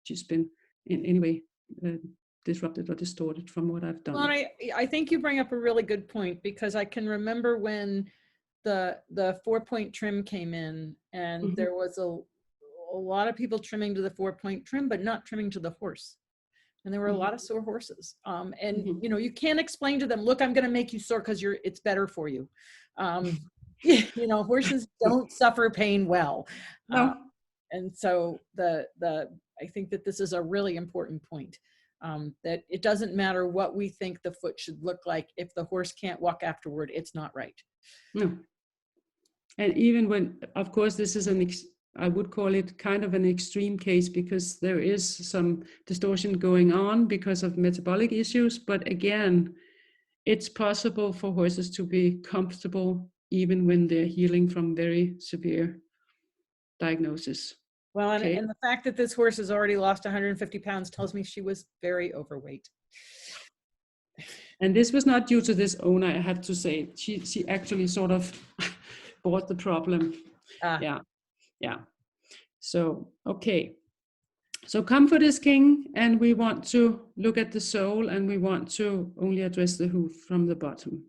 she's been in any way disrupted or distorted from what I've done. Well, I think you bring up a really good point, because I can remember when the 4-point trim came in, and Mm-hmm. there was a lot of people trimming to the 4-point trim, but not trimming to the horse. And there were a lot of sore horses. And you know, you can't explain to them, look, I'm going to make you sore because it's better for you. You know, horses don't suffer pain well. No. And so I think that this is a really important point, that it doesn't matter what we think the foot should look like. If the horse can't walk afterward, it's not right. No. And even when, of course, this is I would call it kind of an extreme case, because there is some distortion going on because of metabolic issues. But again, it's possible for horses to be comfortable even when they're healing from very severe diagnosis. Well, Okay. and the fact that this horse has already lost 150 pounds tells me she was very overweight. And this was not due to this owner, I have to say. She actually sort of bought the problem. Yeah. So, okay. So comfort is king, and we want to look at the sole, and we want to only address the hoof from the bottom.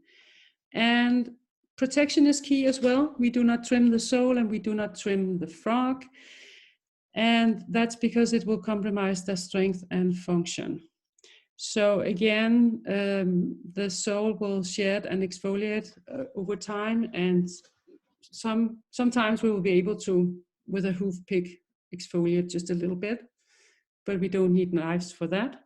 And protection is key as well. We do not trim the sole and we do not trim the frog. And that's because it will compromise their strength and function. So again, the sole will shed and exfoliate over time, and sometimes we will be able to, with a hoof pick, exfoliate just a little bit, but we don't need knives for that.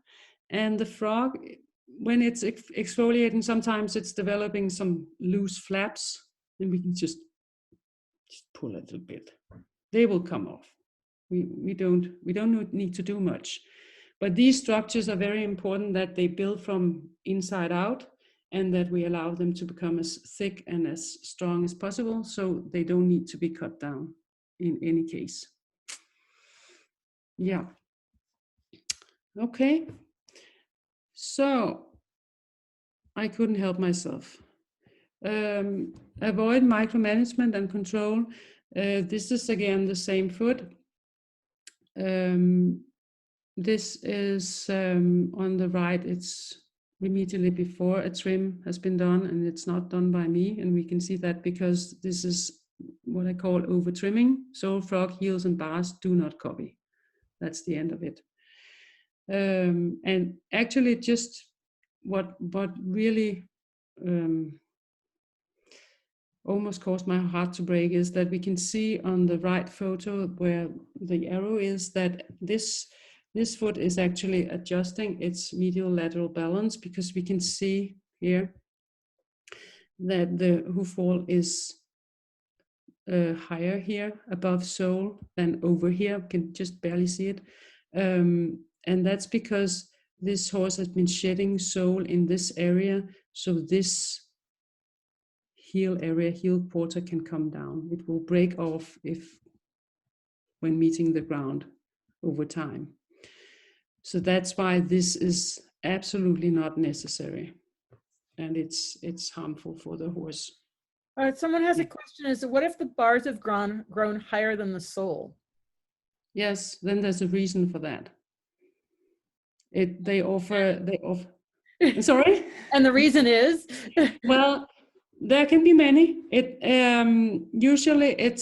And the frog, when it's exfoliating, sometimes it's developing some loose flaps, and we can just pull a little bit. They will come off. We don't need to do much. But these structures are very important, that they build from inside out, and that we allow them to become as thick and as strong as possible, so they don't need to be cut down in any case. Yeah. Okay. So I couldn't help myself. Avoid micromanagement and control. This is again the same foot. This is on the right, it's immediately before a trim has been done, and it's not done by me. And we can see that because this is what I call over trimming. Sole, frog, heels, and bars do not copy. That's the end of it. And actually just what really almost caused my heart to break is that we can see on the right photo where the arrow is that this foot is actually adjusting its medial-lateral balance, because we can see here that the hoof wall is higher here above sole than over here. We can just barely see it. And that's because this horse has been shedding sole in this area, so this heel area, heel quarter, can come down. It will break off when meeting the ground over time. So that's why this is absolutely not necessary, and it's harmful for the horse. Someone has a question: is what if the bars have grown higher than the sole? Yes, then there's a reason for that. They offer. Sorry. And the reason is? Well, there can be many. Usually it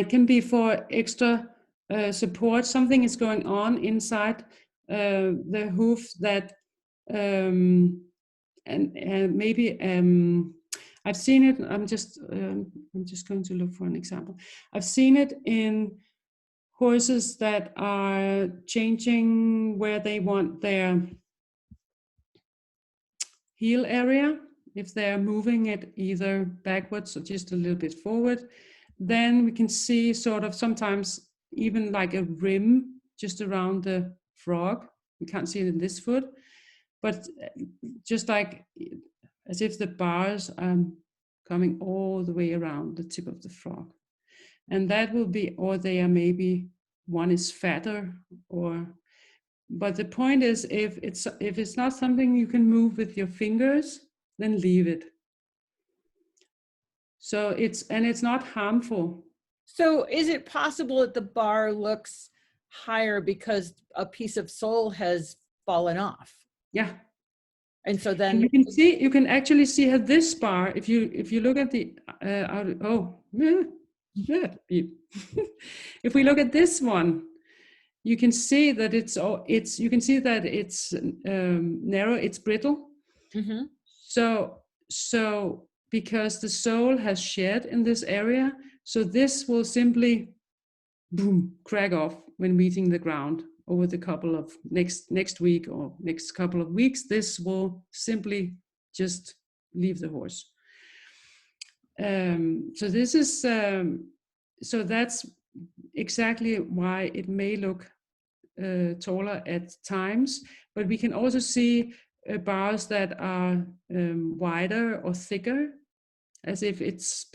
can be for extra support. Something is going on inside the hoof that, and maybe I've seen it. I'm just going to look for an example. I've seen it in horses that are changing where they want their heel area. If they're moving it either backwards or just a little bit forward, then we can see sort of sometimes even like a rim just around the frog. We can't see it in this foot, but just like as if the bars are coming all the way around the tip of the frog. And that will be, or they are maybe, one is fatter, but the point is, if it's not something you can move with your fingers, then leave it. So it's not harmful. So is it possible that the bar looks higher because a piece of sole has fallen off? Yeah. And so then you can actually see how this bar, if you look at the if we look at this one, you can see that it's narrow, it's brittle. Mm-hmm. So because the sole has shed in this area, so this will simply boom, crack off when meeting the ground over the couple of next week or next couple of weeks. This will simply just leave the horse. So this is so that's exactly why it may look taller at times, but we can also see bars that are wider or thicker, as if it's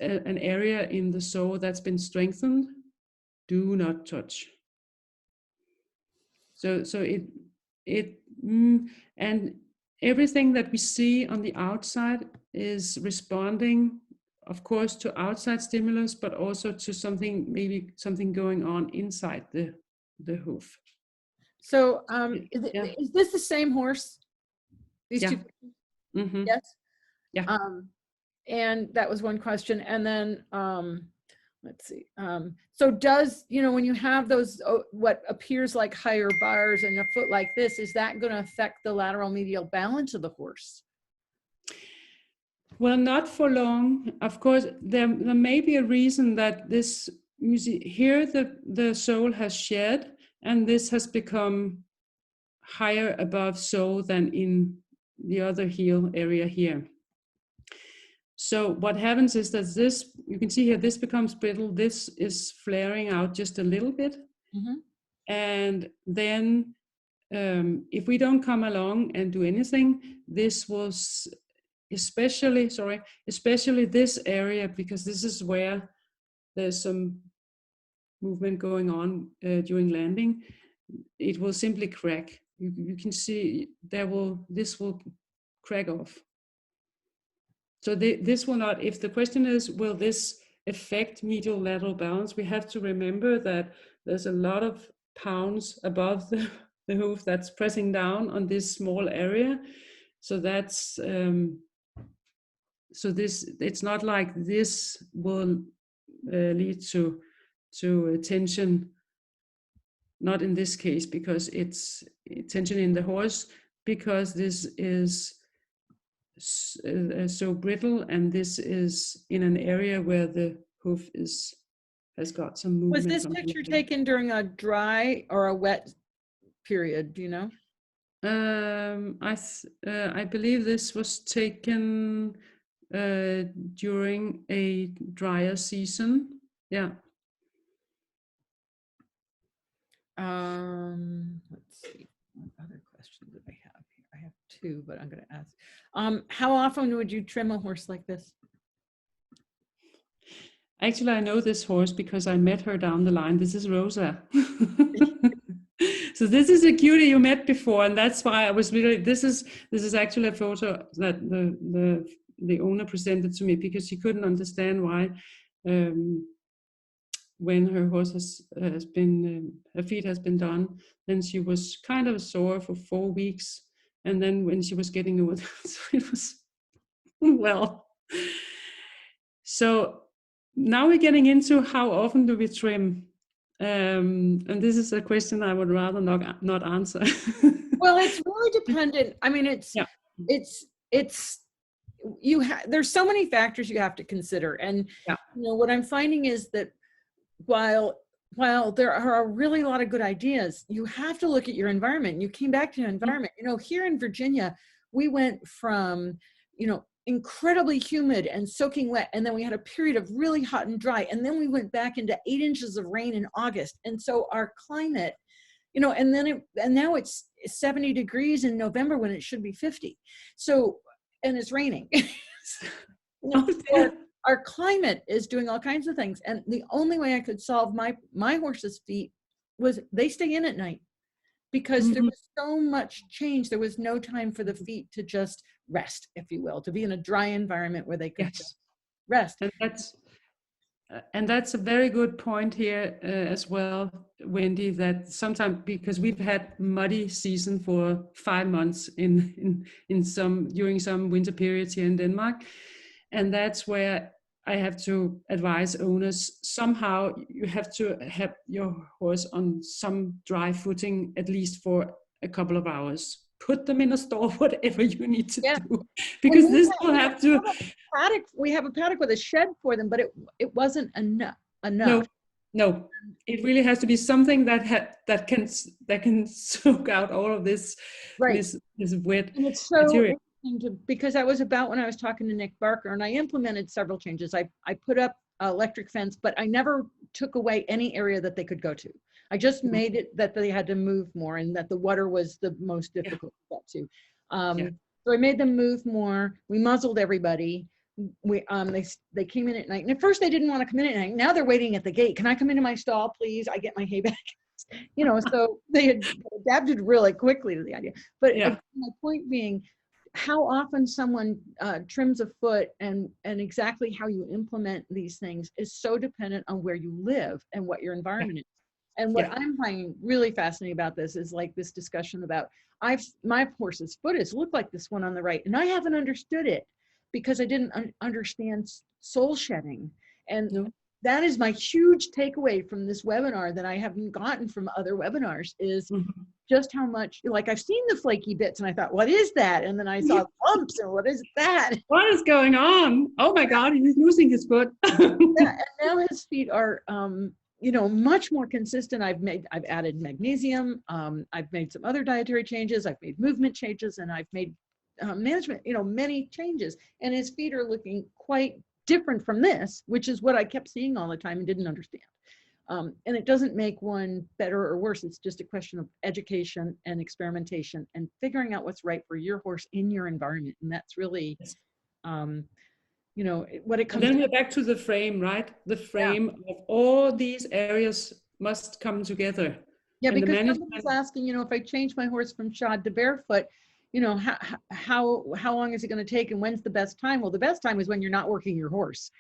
an area in the sole that's been strengthened. Do not touch. So and everything that we see on the outside is responding, of course, to outside stimulus, but also to maybe something going on inside the hoof. So is this the same horse? These two? Mm-hmm. Yes. Yeah. And that was one question. And then, let's see. So does, when you have those, what appears like higher bars and a foot like this, is that going to affect the lateral medial balance of the horse? Well, not for long. Of course, there may be a reason that this, you see, here the sole has shed, and this has become higher above sole than in the other heel area here. So what happens is that this, you can see here, this becomes brittle. This is flaring out just a little bit. Mm-hmm. And then if we don't come along and do anything, this was especially this area, because this is where there's some movement going on during landing, it will simply crack. You can see this will crack off. So this will not, if the question is, will this affect medial lateral balance, we have to remember that there's a lot of pounds above the hoof that's pressing down on this small area. So that's, so this, it's not like this will lead to tension, not in this case, because it's tension in the horse, because this is so brittle, and this is in an area where the hoof has got some movement. Was this picture taken during a dry or a wet period? Do you know? I believe this was taken during a drier season. Yeah. Let's see. What other questions that I have here? I have two, but I'm going to ask. How often would you trim a horse like this? Actually, I know this horse because I met her down the line. This is Rosa. So this is a cutie you met before, and that's why I was really. This is actually a photo that the owner presented to me, because she couldn't understand why. When her horse has been, her feet has been done, then she was kind of sore for 4 weeks, and then when she was getting over, so it was well. So now we're getting into how often do we trim, and this is a question I would rather not answer. Well, it's really dependent. I mean, there's so many factors you have to consider, and what I'm finding is that while there are really a lot of good ideas, you have to look at your environment. You came back to your environment. Here in Virginia, we went from, incredibly humid and soaking wet, and then we had a period of really hot and dry, and then we went back into 8 inches of rain in August. And so our climate, and now it's 70 degrees in November when it should be 50. So, and it's raining. Our climate is doing all kinds of things. And the only way I could solve my horse's feet was they stay in at night, because there was so much change. There was no time for the feet to just rest, if you will, to be in a dry environment where they could just rest. And that's a very good point here as well, Wendy, that sometimes, because we've had muddy season for 5 months during some winter periods here in Denmark. And that's where I have to advise owners, somehow you have to have your horse on some dry footing, at least for a couple of hours. Put them in a stall, whatever you need to do, because this will have to. We have a paddock with a shed for them, but it wasn't enough. No, it really has to be something that can soak out all of this, this wet and it's so material. Because that was about when I was talking to Nick Barker, and I implemented several changes. I put up electric fence, but I never took away any area that they could go to. I just made it that they had to move more, and that the water was the most difficult to get to. So I made them move more. We muzzled everybody. They came in at night, and at first they didn't want to come in at night. Now they're waiting at the gate. Can I come into my stall, please? I get my hay back. So they had adapted really quickly to the idea. But my point being, how often someone trims a foot and exactly how you implement these things is so dependent on where you live and what your environment is. And what I'm finding really fascinating about this is like this discussion about my horse's foot has looked like this one on the right, and I haven't understood it because I didn't understand sole shedding. And No. that is my huge takeaway from this webinar that I haven't gotten from other webinars is just how much, like I've seen the flaky bits and I thought, what is that? And then I saw bumps and what is that? What is going on? Oh my God, he's losing his foot. Yeah, and now his feet are, you know, much more consistent. I've added magnesium. I've made some other dietary changes. I've made movement changes, and I've made management, you know, many changes. And his feet are looking quite different from this, which is what I kept seeing all the time and didn't understand. And it doesn't make one better or worse. It's just a question of education and experimentation and figuring out what's right for your horse in your environment. And that's really, you know, what it comes And then to. we're back to the frame, right? The frame of all these areas must come together. Yeah, and because somebody's asking, you know, if I change my horse from shod to barefoot, you know, how long is it going to take and when's the best time? Well, the best time is when you're not working your horse.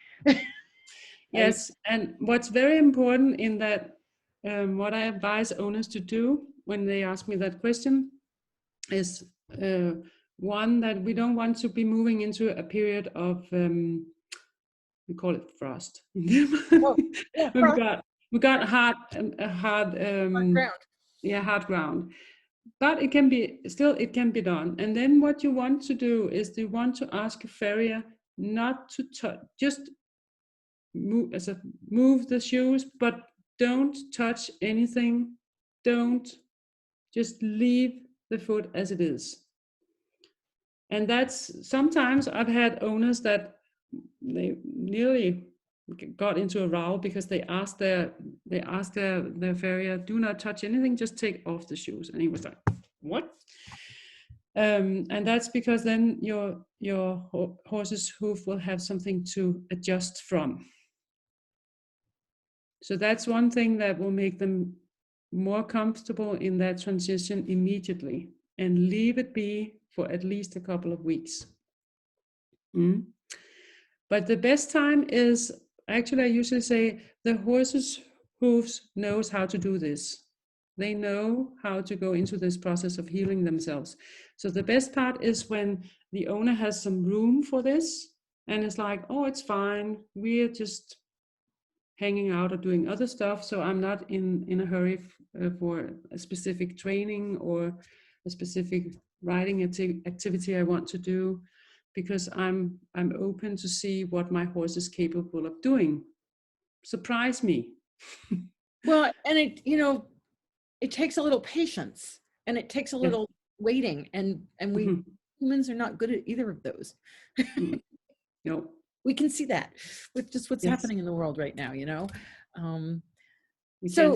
Yes, and what's very important in that, what I advise owners to do when they ask me that question is one, that we don't want to be moving into a period of, we call it frost. Oh, yeah, we got hard ground. Yeah, hard ground. But it can be done. And then what you want to do is you want to ask a farrier not to touch, just move the shoes, but don't touch anything. Don't, just leave the foot as it is. And that's, sometimes I've had owners that they nearly got into a row because they asked their farrier, do not touch anything, just take off the shoes. And he was like, what? And that's because then your horse's hoof will have something to adjust from. So that's one thing that will make them more comfortable in that transition immediately, and leave it be for at least a couple of weeks. But the best time is, actually I usually say, the horse's hooves knows how to do this. They know how to go into this process of healing themselves. So the best part is when the owner has some room for this and it's like, oh, it's fine, we're just hanging out or doing other stuff, so I'm not in a hurry for a specific training or a specific riding activity I want to do, because I'm open to see what my horse is capable of doing. Surprise me. Well, and it, you know, it takes a little patience and it takes a little waiting, and we humans are not good at either of those. No. We can see that with just what's happening in the world right now, you know. There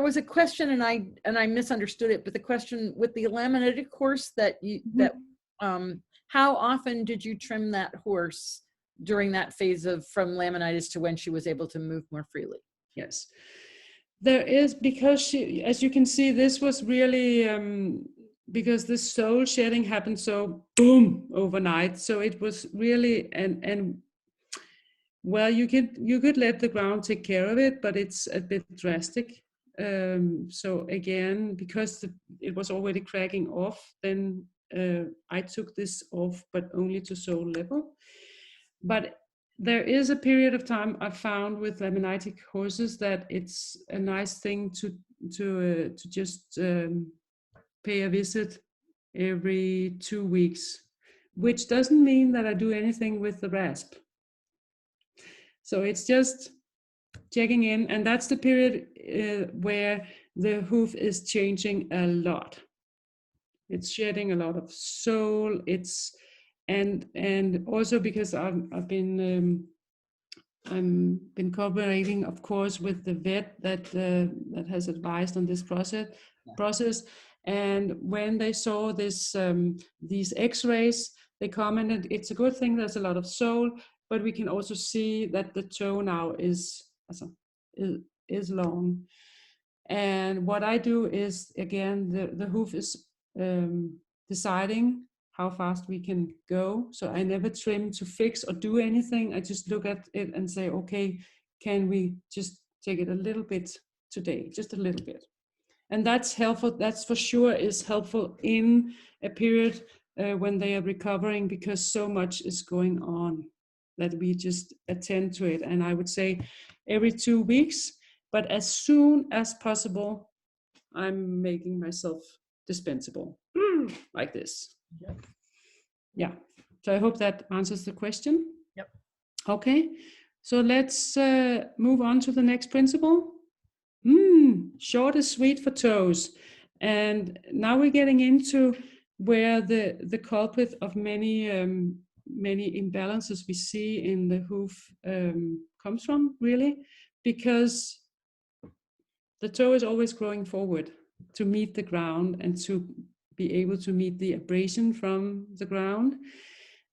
was a question, and I misunderstood it, but the question with the laminated horse that you how often did you trim that horse during that phase of from laminitis to when she was able to move more freely? Yes, there is, because she, as you can see, this was really because the sole shedding happened so boom overnight. So it was really, and well, you could let the ground take care of it, but it's a bit drastic. So again, because it was already cracking off, then I took this off, but only to sole level. But there is a period of time I found with laminitic horses that it's a nice thing to just pay a visit every 2 weeks, which doesn't mean that I do anything with the rasp. So it's just checking in, and that's the period where the hoof is changing a lot. It's shedding a lot of sole. It's and also because I've been cooperating, of course, with the vet that has advised on this process. And when they saw this these X-rays, they commented, it's a good thing there's a lot of sole, but we can also see that the toe now is long. And what I do is, again, the hoof is deciding how fast we can go. So I never trim to fix or do anything. I just look at it and say, okay, can we just take it a little bit today, just a little bit. And that's helpful. That's for sure is helpful in a period when they are recovering, because so much is going on that we just attend to it. And I would say every 2 weeks, but as soon as possible, I'm making myself dispensable like this. Yep. Yeah. So I hope that answers the question. Yep. Okay. So let's move on to the next principle. Short is sweet for toes. And now we're getting into where the culprit of many imbalances we see in the hoof comes from, really, because the toe is always growing forward to meet the ground and to be able to meet the abrasion from the ground.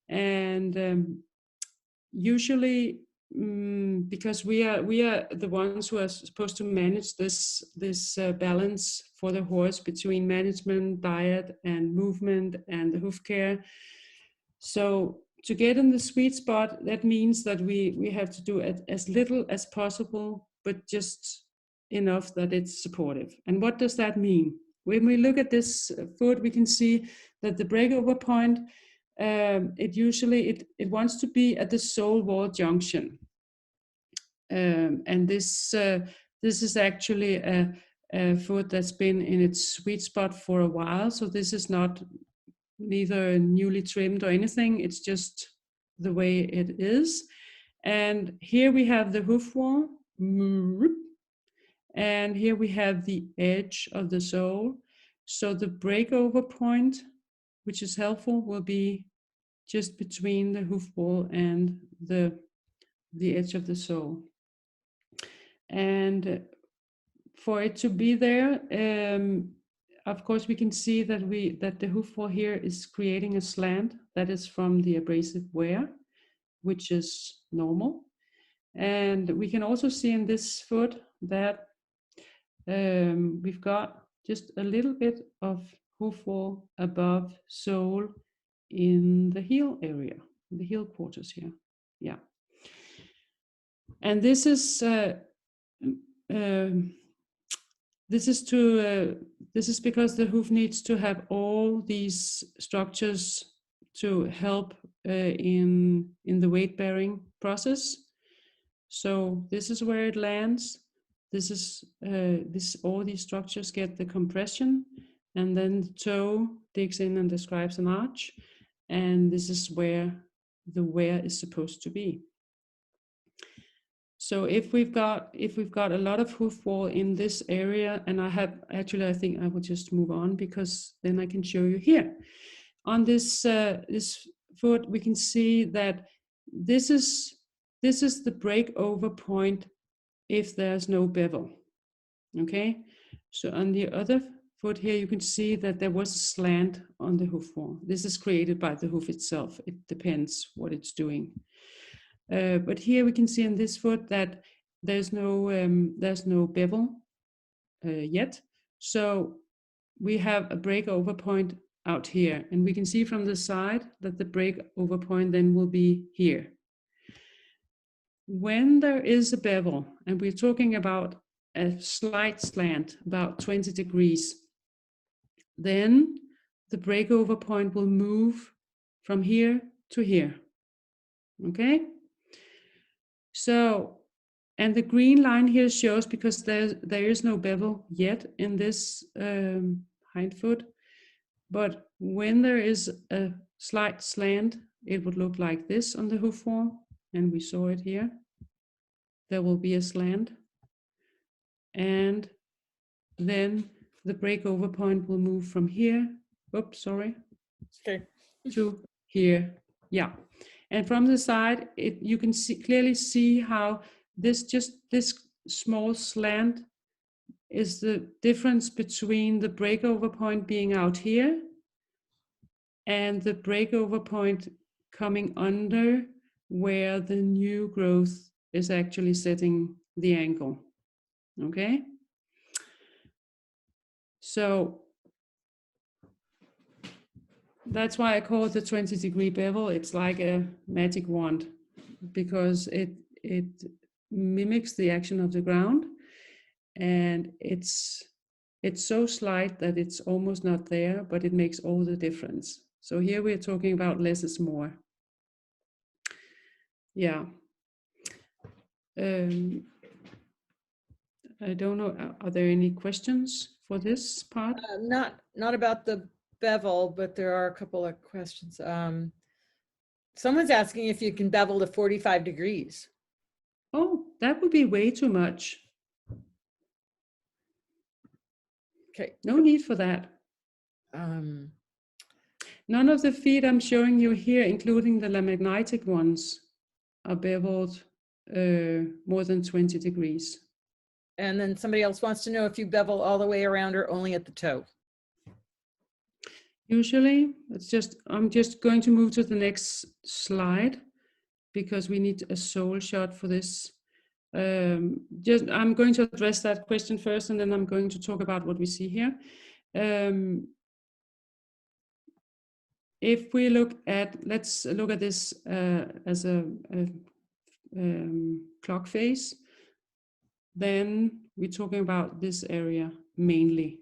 And usually, because we are the ones who are supposed to manage this balance for the horse between management, diet, and movement, and the hoof care. So to get in the sweet spot, that means that we have to do as little as possible, but just enough that it's supportive. And what does that mean? When we look at this foot, we can see that the breakover point, it wants to be at the sole wall junction. And this is actually a foot that's been in its sweet spot for a while. So this is not neither newly trimmed or anything. It's just the way it is. And here we have the hoof wall. And here we have the edge of the sole. So the breakover point, which is helpful, will be just between the hoof wall and the edge of the sole. And for it to be there, of course, we can see that the hoof wall here is creating a slant that is from the abrasive wear, which is normal. And we can also see in this foot that we've got just a little bit of hoof wall above sole in the heel area, the heel quarters here. Yeah. And this is because the hoof needs to have all these structures to help in the weight bearing process. So this is where it lands. This is all these structures get the compression, and then the toe digs in and describes an arch, and this is where the wear is supposed to be. So if we've got a lot of hoof wall in this area, and I think I will just move on, because then I can show you here. On this this foot, we can see that this is the breakover point if there's no bevel. Okay, so on the other foot here, you can see that there was a slant on the hoof wall. This is created by the hoof itself. It depends what it's doing. But here we can see in this foot that there's no bevel yet. So we have a breakover point out here, and we can see from the side that the breakover point then will be here. When there is a bevel, and we're talking about a slight slant, about 20 degrees, then the breakover point will move from here to here. Okay? So, and the green line here shows, because there is no bevel yet in this hind foot, but when there is a slight slant, it would look like this on the hoof wall, and we saw it here. There will be a slant, and then the breakover point will move from here, to here. Yeah. And from the side, you can clearly see how this small slant is the difference between the breakover point being out here and the breakover point coming under where the new growth is actually setting the ankle. Okay? So that's why I call it the 20-degree bevel. It's like a magic wand, because it mimics the action of the ground, and it's so slight that it's almost not there, but it makes all the difference. So here we're talking about less is more. Yeah. I don't know, are there any questions for this part? Not about the bevel, but there are a couple of questions. Someone's asking if you can bevel to 45 degrees. Oh, that would be way too much. Okay. No need for that. None of the feet I'm showing you here, including the lamagnetic ones, are beveled more than 20 degrees. And then somebody else wants to know if you bevel all the way around or only at the toe. Usually, I'm just going to move to the next slide because we need a sole shot for this. I'm going to address that question first, and then I'm going to talk about what we see here. If we let's look at this as a clock face, then we're talking about this area mainly.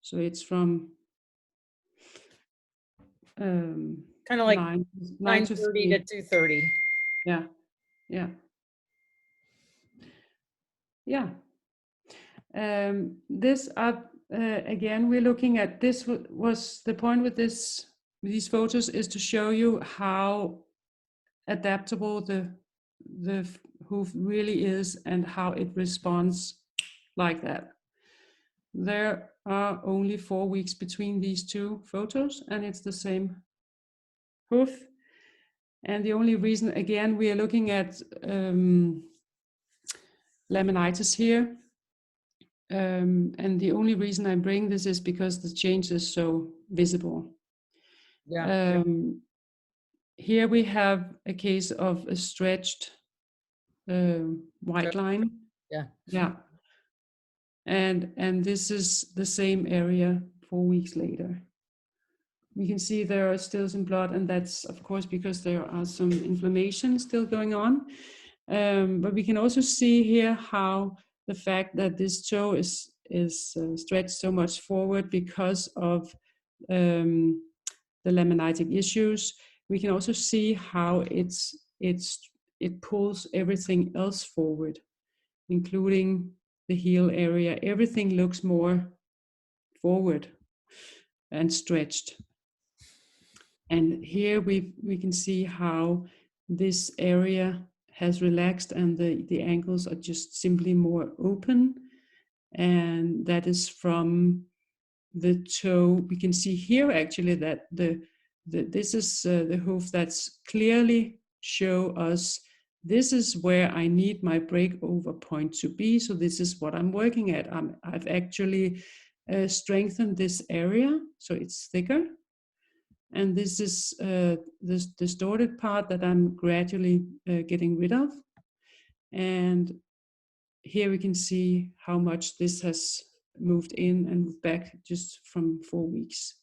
So it's from kind of like 9:30 to 2:30. Yeah, yeah, yeah. This up again. We're looking at this. Was the point with these photos is to show you how adaptable the hoof really is and how it responds like that. There are only 4 weeks between these two photos, and it's the same hoof. And the only reason, again, we are looking at laminitis here. And the only reason I bring this is because the change is so visible. Yeah. Here we have a case of a stretched white line. Yeah. Yeah. And this is the same area 4 weeks later. We can see there are still some blood, and that's of course because there are some inflammation still going on. But we can also see here how the fact that this toe is stretched so much forward because of the laminitic issues. We can also see how it pulls everything else forward, including the heel area. Everything looks more forward and stretched. And here we can see how this area has relaxed and the ankles are just simply more open. And that is from the toe. We can see here actually that this is the hoof that's clearly show us this is where I need my breakover point to be. So this is what I'm working at. I've actually strengthened this area so it's thicker. And this is this distorted part that I'm gradually getting rid of. And here we can see how much this has moved in and moved back just from 4 weeks.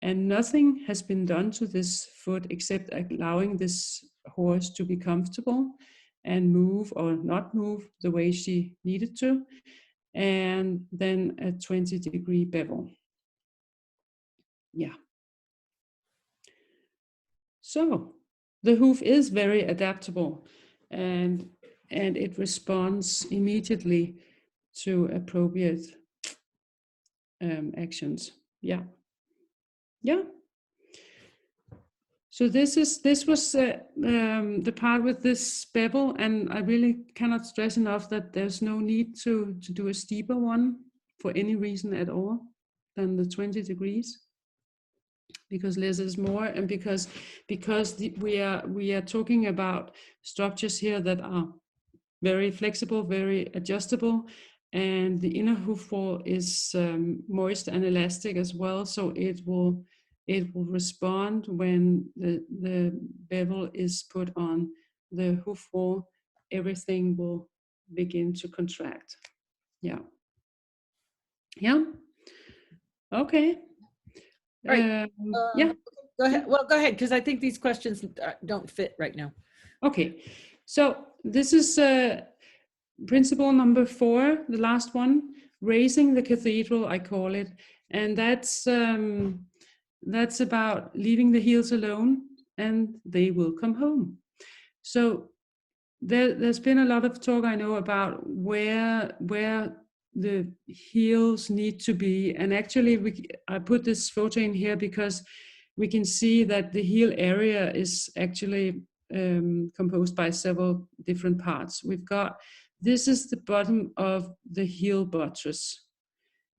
And nothing has been done to this foot except allowing this horse to be comfortable and move or not move the way she needed to. And then a 20-degree bevel. Yeah. So the hoof is very adaptable and it responds immediately to appropriate actions. Yeah. Yeah. So this was the part with this bevel, and I really cannot stress enough that there's no need to do a steeper one for any reason at all than the 20 degrees. Because less is more, and because we are talking about structures here that are very flexible, very adjustable, and the inner hoof wall is moist and elastic as well, so it will respond when the bevel is put on the hoof wall. Everything will begin to contract. Yeah. Okay. All right. Yeah. Go ahead. Well, go ahead, because I think these questions don't fit right now. Okay. So this is principle number 4, the last one, raising the cathedral, I call it. And that's that's about leaving the heels alone and they will come home. So there's been a lot of talk, I know, about where the heels need to be. And actually, I put this photo in here because we can see that the heel area is actually composed by several different parts. This is the bottom of the heel buttress.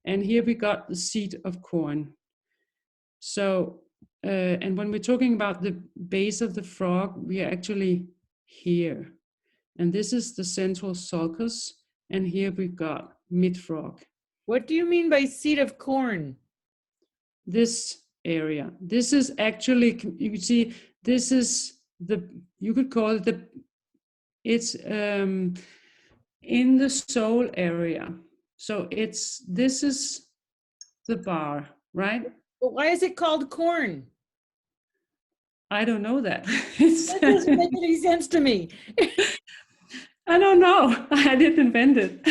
And here we got the seat of corn. So, and when we're talking about the base of the frog, we are actually here. And this is the central sulcus. And here we've got mid-frog. What do you mean by seed of corn? This area. This is actually, you can see, this is you could call it it's in the sole area. So this is the bar, right? But why is it called corn? I don't know that. That doesn't make any sense to me. I don't know. I didn't invent it.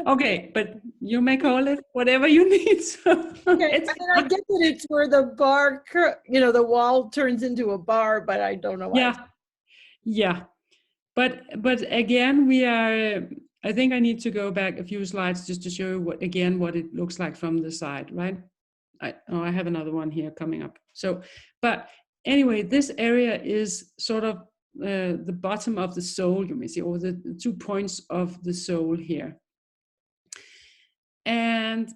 Okay, but you may call it whatever you need. So okay, I get that it's where the bar, the wall turns into a bar, but I don't know why. Yeah. But again, I think I need to go back a few slides just to show you what it looks like from the side, right? I have another one here coming up. So, but anyway, this area is sort of the bottom of the sole, you may see, or the 2 points of the sole here. And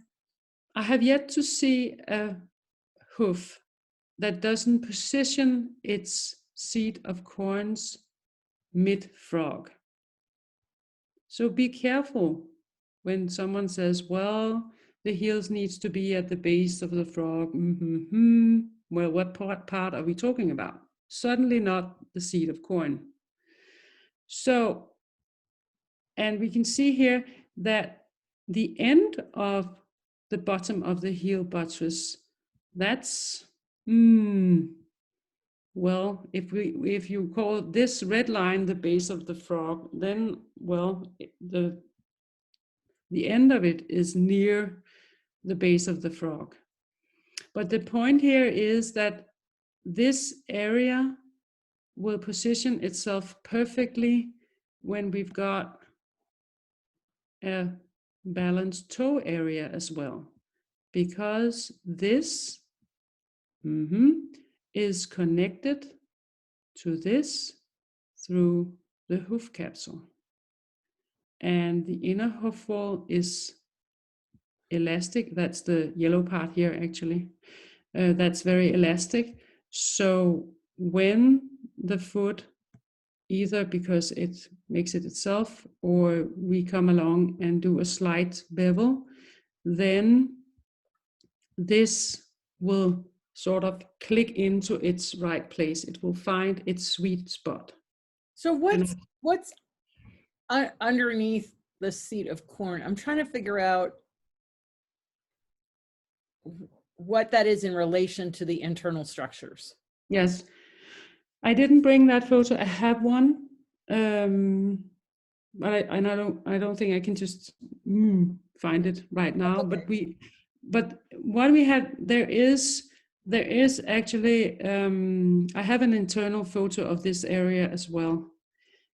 I have yet to see a hoof that doesn't position its seed of corns mid-frog. So be careful when someone says, well, the heels needs to be at the base of the frog. Well, what part are we talking about? Certainly not the seed of corn. So, and we can see here that the end of the bottom of the heel buttress, that's, well, if you call this red line the base of the frog, then, well, the end of it is near the base of the frog. But the point here is that this area will position itself perfectly when we've got a balanced toe area as well, because this is connected to this through the hoof capsule. And the inner hoof wall is elastic. That's the yellow part here, actually. That's very elastic. So when the foot, either because it makes it itself or we come along and do a slight bevel, then this will sort of click into its right place. It will find its sweet spot. So what's underneath the seed of corn? I'm trying to figure out what that is in relation to the internal structures. Yes, I didn't bring that photo. I have one, but I don't think I can just find it right now. Okay. But what we had there is actually I have an internal photo of this area as well.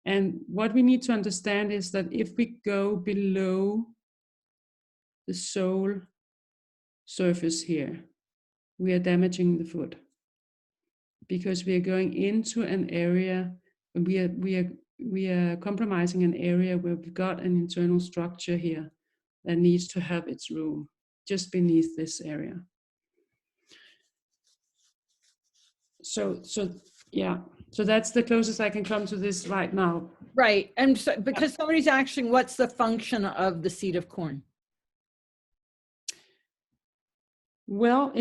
And what we need to understand is that if we go below the sole surface here, we are damaging the foot, because we are going into an area, we are compromising an area where we've got an internal structure here that needs to have its room just beneath this area. So yeah, so that's the closest I can come to this right now. Right, and so, because somebody's asking, what's the function of the seed of corn? Well,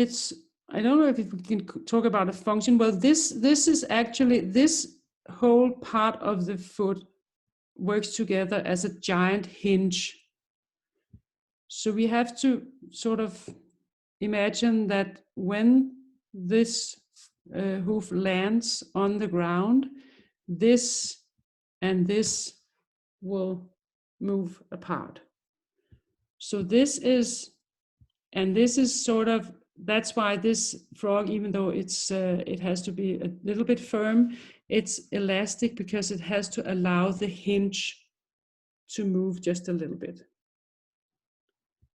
I don't know if we can talk about a function. Well, this is actually, this whole part of the foot works together as a giant hinge. So we have to sort of imagine that when this hoof lands on the ground, this and this will move apart. So this is sort of that's why this frog, even though it's it has to be a little bit firm, it's elastic because it has to allow the hinge to move just a little bit.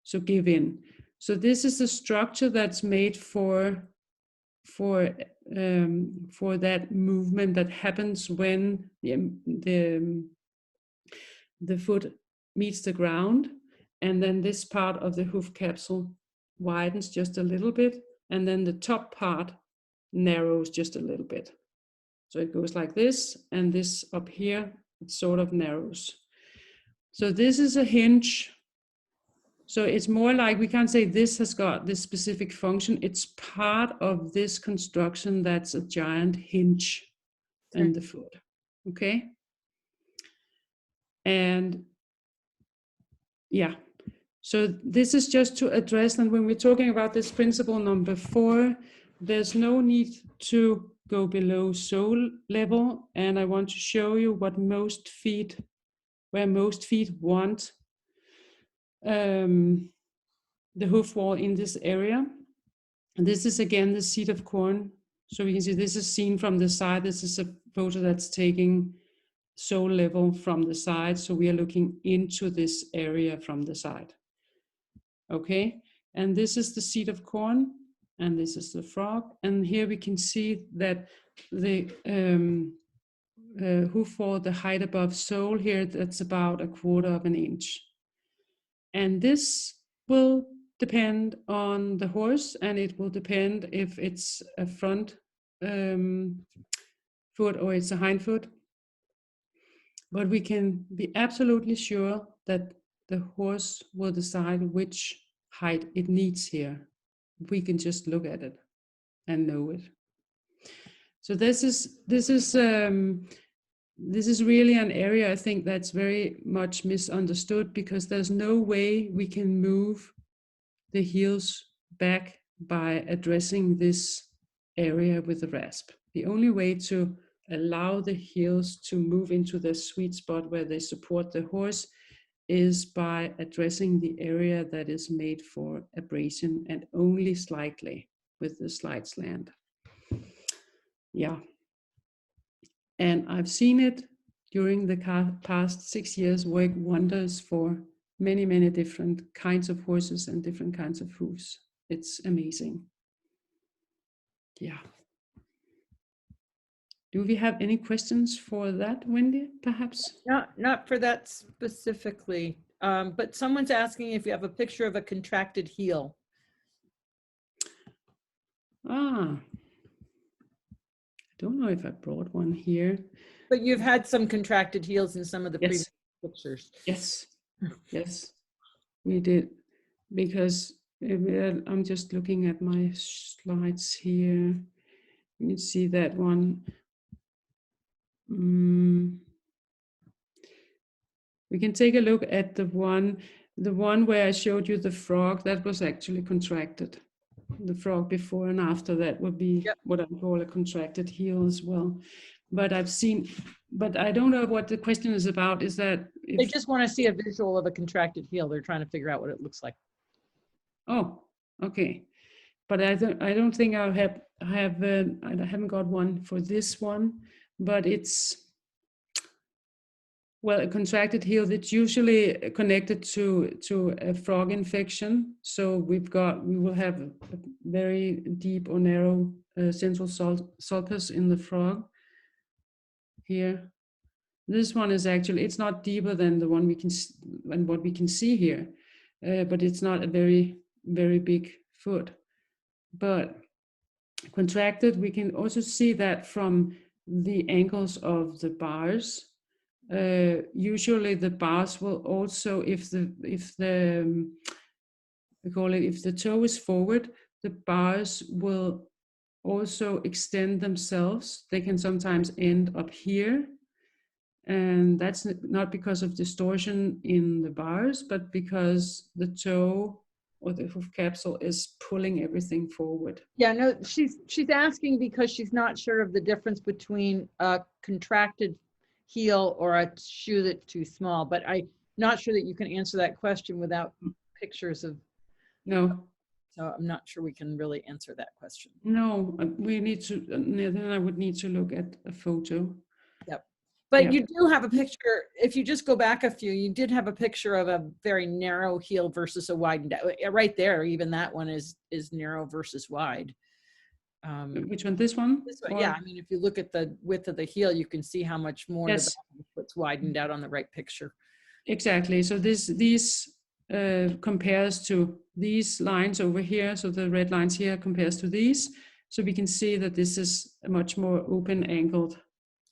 So give in. So this is the structure that's made for that movement that happens when the foot meets the ground, and then this part of the hoof capsule widens just a little bit, and then the top part narrows just a little bit. So it goes like this, and this up here, it sort of narrows. So this is a hinge. So it's more like, we can't say this has got this specific function. It's part of this construction that's a giant hinge in the foot. Okay. And yeah, so this is just to address, and when we're talking about this principle number 4, there's no need to go below sole level. And I want to show you what where most feet want the hoof wall in this area. And this is again the seat of corn. So we can see this is seen from the side. This is a photo that's taking sole level from the side. So we are looking into this area from the side. Okay, and this is the seat of corn, and this is the frog. And here we can see that the hoof wall, the height above sole here, that's about 1/4 inch. And this will depend on the horse, and it will depend if it's a front foot or it's a hind foot. But we can be absolutely sure that the horse will decide which height it needs here. We can just look at it and know it. So this is really an area, I think, that's very much misunderstood, because there's no way we can move the heels back by addressing this area with the rasp. The only way to allow the heels to move into the sweet spot where they support the horse is by addressing the area that is made for abrasion, and only slightly with the slide slant. Yeah. And I've seen it during the past 6 years work wonders for many, many different kinds of horses and different kinds of hooves. It's amazing. Yeah. Do we have any questions for that, Wendy, perhaps? Not for that specifically, but someone's asking if you have a picture of a contracted heel. I don't know if I brought one here. But you've had some contracted heels in some of the previous pictures. Yes, yes, we did. Because I'm just looking at my slides here. You can see that one. We can take a look at the one where I showed you the frog. That was actually contracted. The frog before and after that would be what I call a contracted heel as well. But I've seen, but I don't know what the question is about. Is that they just want to see a visual of a contracted heel? They're trying to figure out what it looks like. Oh, okay. But I don't think I haven't got one for this one. But it's, well, a contracted heel that's usually connected to a frog infection. So we will have a very deep or narrow central sulcus in the frog here. This one is actually, it's not deeper than the one what we can see here, but it's not a very, very big foot. But contracted, we can also see that from the angles of the bars. Usually the bars will also, if the toe is forward, the bars will also extend themselves. They can sometimes end up here, and that's not because of distortion in the bars, but because the toe or the hoof capsule is pulling everything forward. Yeah, no, she's asking because she's not sure of the difference between a contracted heel or a shoe that's too small, but I'm not sure that you can answer that question without pictures of. No, So I'm not sure we can really answer that question. No, we need to, then I would need to look at a photo. Yep. But Yeah. you do have a picture, if you just go back a few, you did have a picture of a very narrow heel versus a wide, right there, even that one is narrow versus wide. Which one, this one? This one, yeah, I mean, if you look at the width of the heel, you can see how much more the Yes, back of the foot's widened out on the right picture. exactly. So these compares to these lines over here. So the red lines here compares to these. So we can see that this is a much more open angled.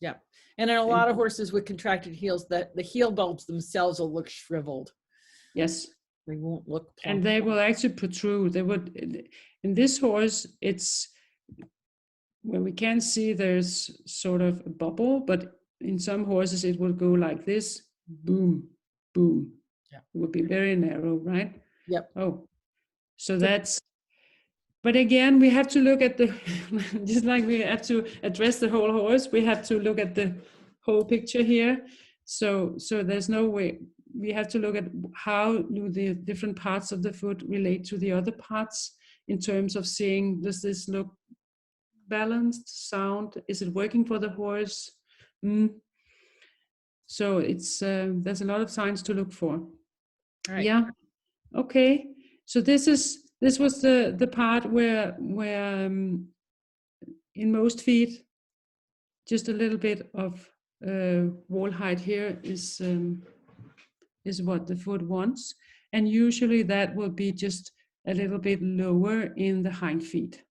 Yeah. And in a lot of horses with contracted heels, that the heel bulbs themselves will look shriveled. Yes. They won't look plump. And they will actually protrude. They would, in this horse, it's where we can see there's sort of a bubble, but in some horses it will go like this, boom, boom. Yeah. It would be very narrow, right? Yep. Oh, so that's, but again, we have to look at the, just like we have to address the whole horse, we have to look at the whole picture here. So there's no way, we have to look at how do the different parts of the foot relate to the other parts in terms of seeing, does this look balanced, sound? Is it working for the horse? So it's there's a lot of signs to look for. Right. Yeah. Okay. So this was the part where in most feet, just a little bit of wall height here is what the foot wants, and usually that will be just a little bit lower in the hind feet.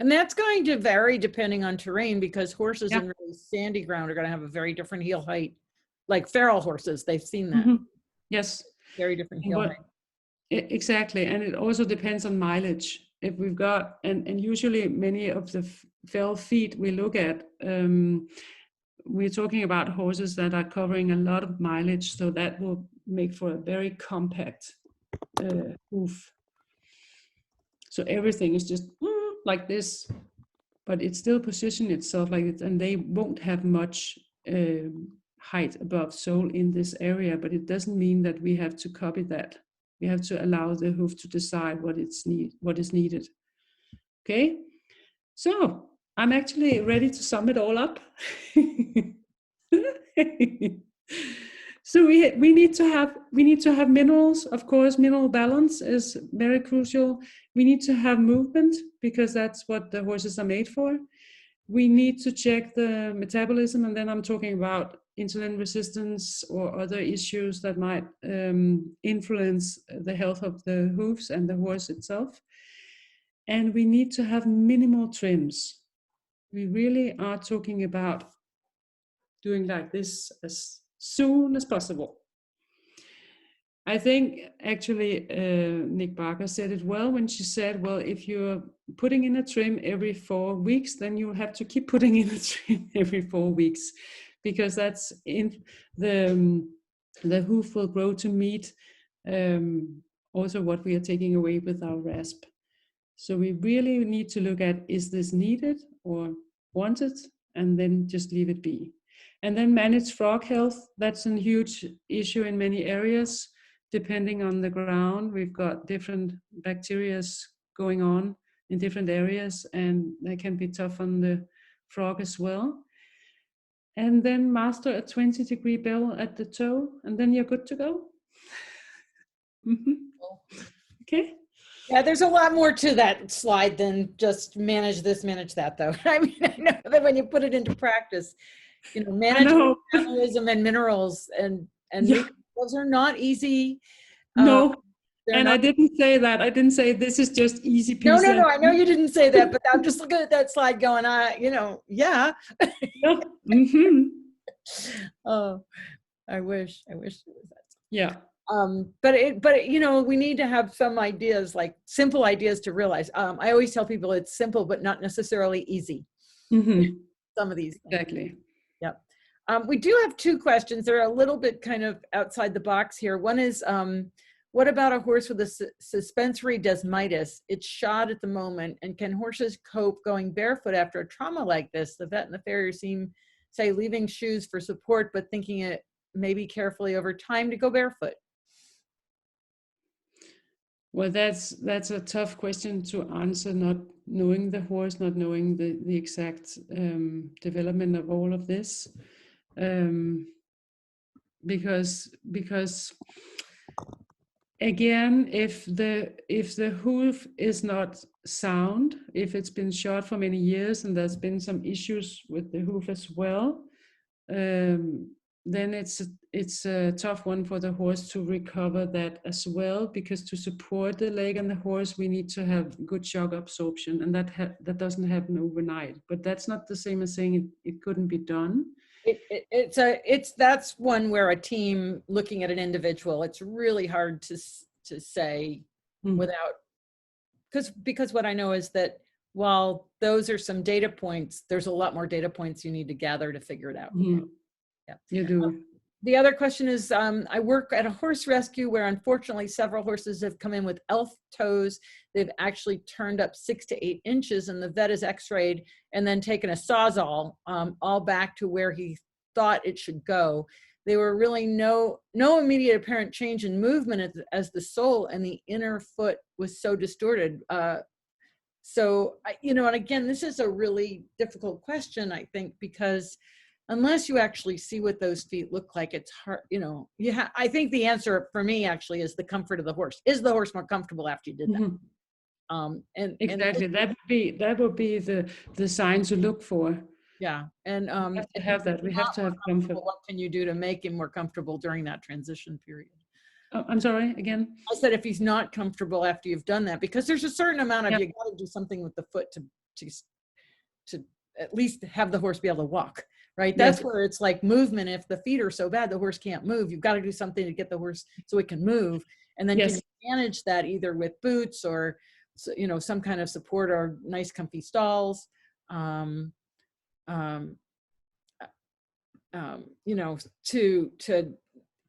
And that's going to vary depending on terrain, because horses Yeah. in really sandy ground are going to have a very different heel height. Like feral horses, they've seen that. Mm-hmm. Yes. Very different heel height. Exactly. And it also depends on mileage. If we've got, and usually many of the fell feet we look at, we're talking about horses that are covering a lot of mileage. So that will make for a very compact hoof. So everything is just like this, but it still positions itself like it, and they won't have much height above sole in this area, but it doesn't mean that we have to copy that. We have to allow the hoof to decide what is needed. Okay, so I'm actually ready to sum it all up. So we need to have minerals. Of course, mineral balance is very crucial. We need to have movement, because that's what the horses are made for. We need to check the metabolism, and then I'm talking about insulin resistance or other issues that might influence the health of the hooves and the horse itself. And we need to have minimal trims. We really are talking about doing like this as soon as possible. I think actually Nick Barker said it well when she said, well, if you're putting in a trim every 4 weeks, then you'll have to keep putting in a trim every 4 weeks, because that's in the hoof will grow to meet also what we are taking away with our rasp. So we really need to look at, is this needed or wanted, and then just leave it be. And then manage frog health. That's a huge issue in many areas. Depending on the ground, we've got different bacteria going on in different areas, and they can be tough on the frog as well. And then master a 20-degree bevel at the toe, and then you're good to go. Okay. Yeah, there's a lot more to that slide than just manage this, manage that, though. I mean, I know that when you put it into practice, managing metabolism and minerals and yeah. those are not easy. No, and I didn't say that. I didn't say this is just easy peasy. No, I know you didn't say that, but I'm just looking at that slide going, yeah. Mm-hmm. Oh, I wish it was that. Yeah. But we need to have some ideas, like simple ideas to realize. I always tell people it's simple, but not necessarily easy. Mm-hmm. Some of these things. Exactly. Yep. We do have 2 questions. They're a little bit kind of outside the box here. One is, what about a horse with a suspensory desmitis? It's shod at the moment, and can horses cope going barefoot after a trauma like this? The vet and the farrier say leaving shoes for support, but thinking it maybe carefully over time to go barefoot. Well, that's a tough question to answer, not knowing the horse, not knowing the exact development of all of this, because again, if the hoof is not sound, if it's been shot for many years and there's been some issues with the hoof as well, then it's a tough one for the horse to recover that as well, because to support the leg and the horse, we need to have good shock absorption, and that doesn't happen overnight. But that's not the same as saying it couldn't be done. That's one where a team looking at an individual, it's really hard to say without, because what I know is that while those are some data points, there's a lot more data points you need to gather to figure it out. Yeah, you do. The other question is, I work at a horse rescue where unfortunately several horses have come in with elf toes. They've actually turned up 6 to 8 inches, and the vet is x-rayed and then taken a sawzall all back to where he thought it should go. There were really no immediate apparent change in movement as the sole and the inner foot was so distorted. So, and again, this is a really difficult question, I think, because unless you actually see what those feet look like, it's hard, I think the answer for me actually is the comfort of the horse. Is the horse more comfortable after you did that? Exactly. That would be the sign to look for. Yeah. And we have to have that. We have to have comfort. What can you do to make him more comfortable during that transition period? Oh, I'm sorry, again? I said, if he's not comfortable after you've done that, because there's a certain amount of, you got to do something with the foot to at least have the horse be able to walk. Right. That's where it's like movement. If the feet are so bad, the horse can't move. You've got to do something to get the horse so it can move. And then can you manage that either with boots or, some kind of support or nice comfy stalls.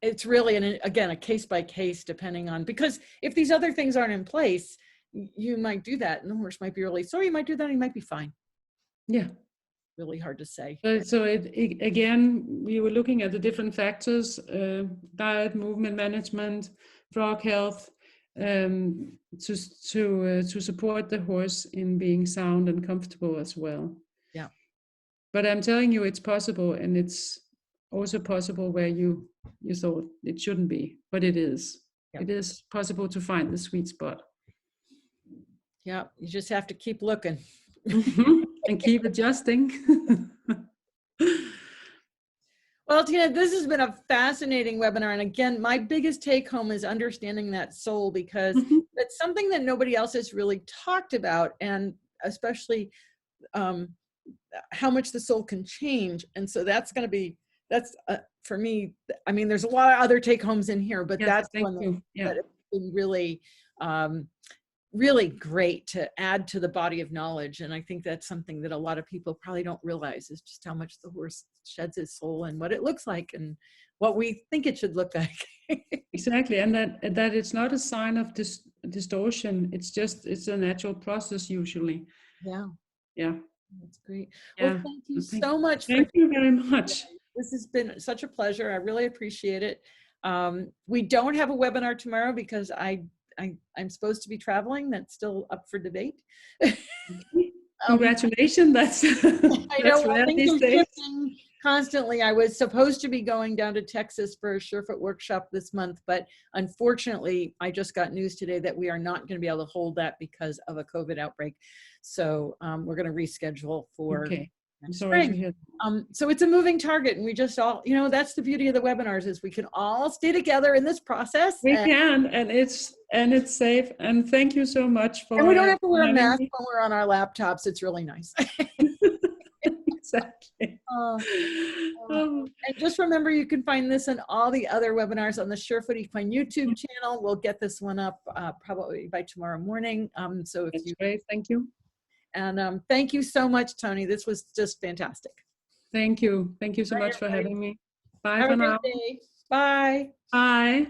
It's really, again, a case by case, depending on, because if these other things aren't in place, you might do that and the horse might be really sore. You might do that and he might be fine. Yeah. Really hard to say. So again, we were looking at the different factors: diet, movement management, frog health, to support the horse in being sound and comfortable as well. Yeah. But I'm telling you, it's possible, and it's also possible where you thought it shouldn't be, but it is. Yeah. It is possible to find the sweet spot. Yeah, you just have to keep looking. And keep adjusting. Well, Tina, this has been a fascinating webinar. And again, my biggest take home is understanding that sole, because that's something that nobody else has really talked about, and especially how much the sole can change. And so that's going to be, for me, I mean, there's a lot of other take homes in here, but that's one that has been really, really great to add to the body of knowledge. And I think that's something that a lot of people probably don't realize, is just how much the horse sheds his sole and what it looks like and what we think it should look like. Exactly. And that it's not a sign of distortion. It's a natural process usually. Yeah. Yeah. That's great. Yeah. Well, thank you so much. Thank you very much. This has been such a pleasure. I really appreciate it. We don't have a webinar tomorrow because I'm supposed to be traveling. That's still up for debate. Congratulations. That's I know. Well, things are shifting constantly. I was supposed to be going down to Texas for a Surefoot workshop this month, but unfortunately, I just got news today that we are not going to be able to hold that because of a COVID outbreak. So we're going to reschedule for spring. So it's a moving target, and we just all, that's the beauty of the webinars, is we can all stay together in this process. We can, and it's safe. And thank you so much for. And we don't have to wear a mask when we're on our laptops. It's really nice. Exactly. And just remember, you can find this and all the other webinars on the Surefoot Equine YouTube channel. We'll get this one up probably by tomorrow morning. So if great, thank you. And thank you so much, Tony. This was just fantastic. Thank you. Thank you so much for having me. Bye for now. Have a good day. Bye. Bye.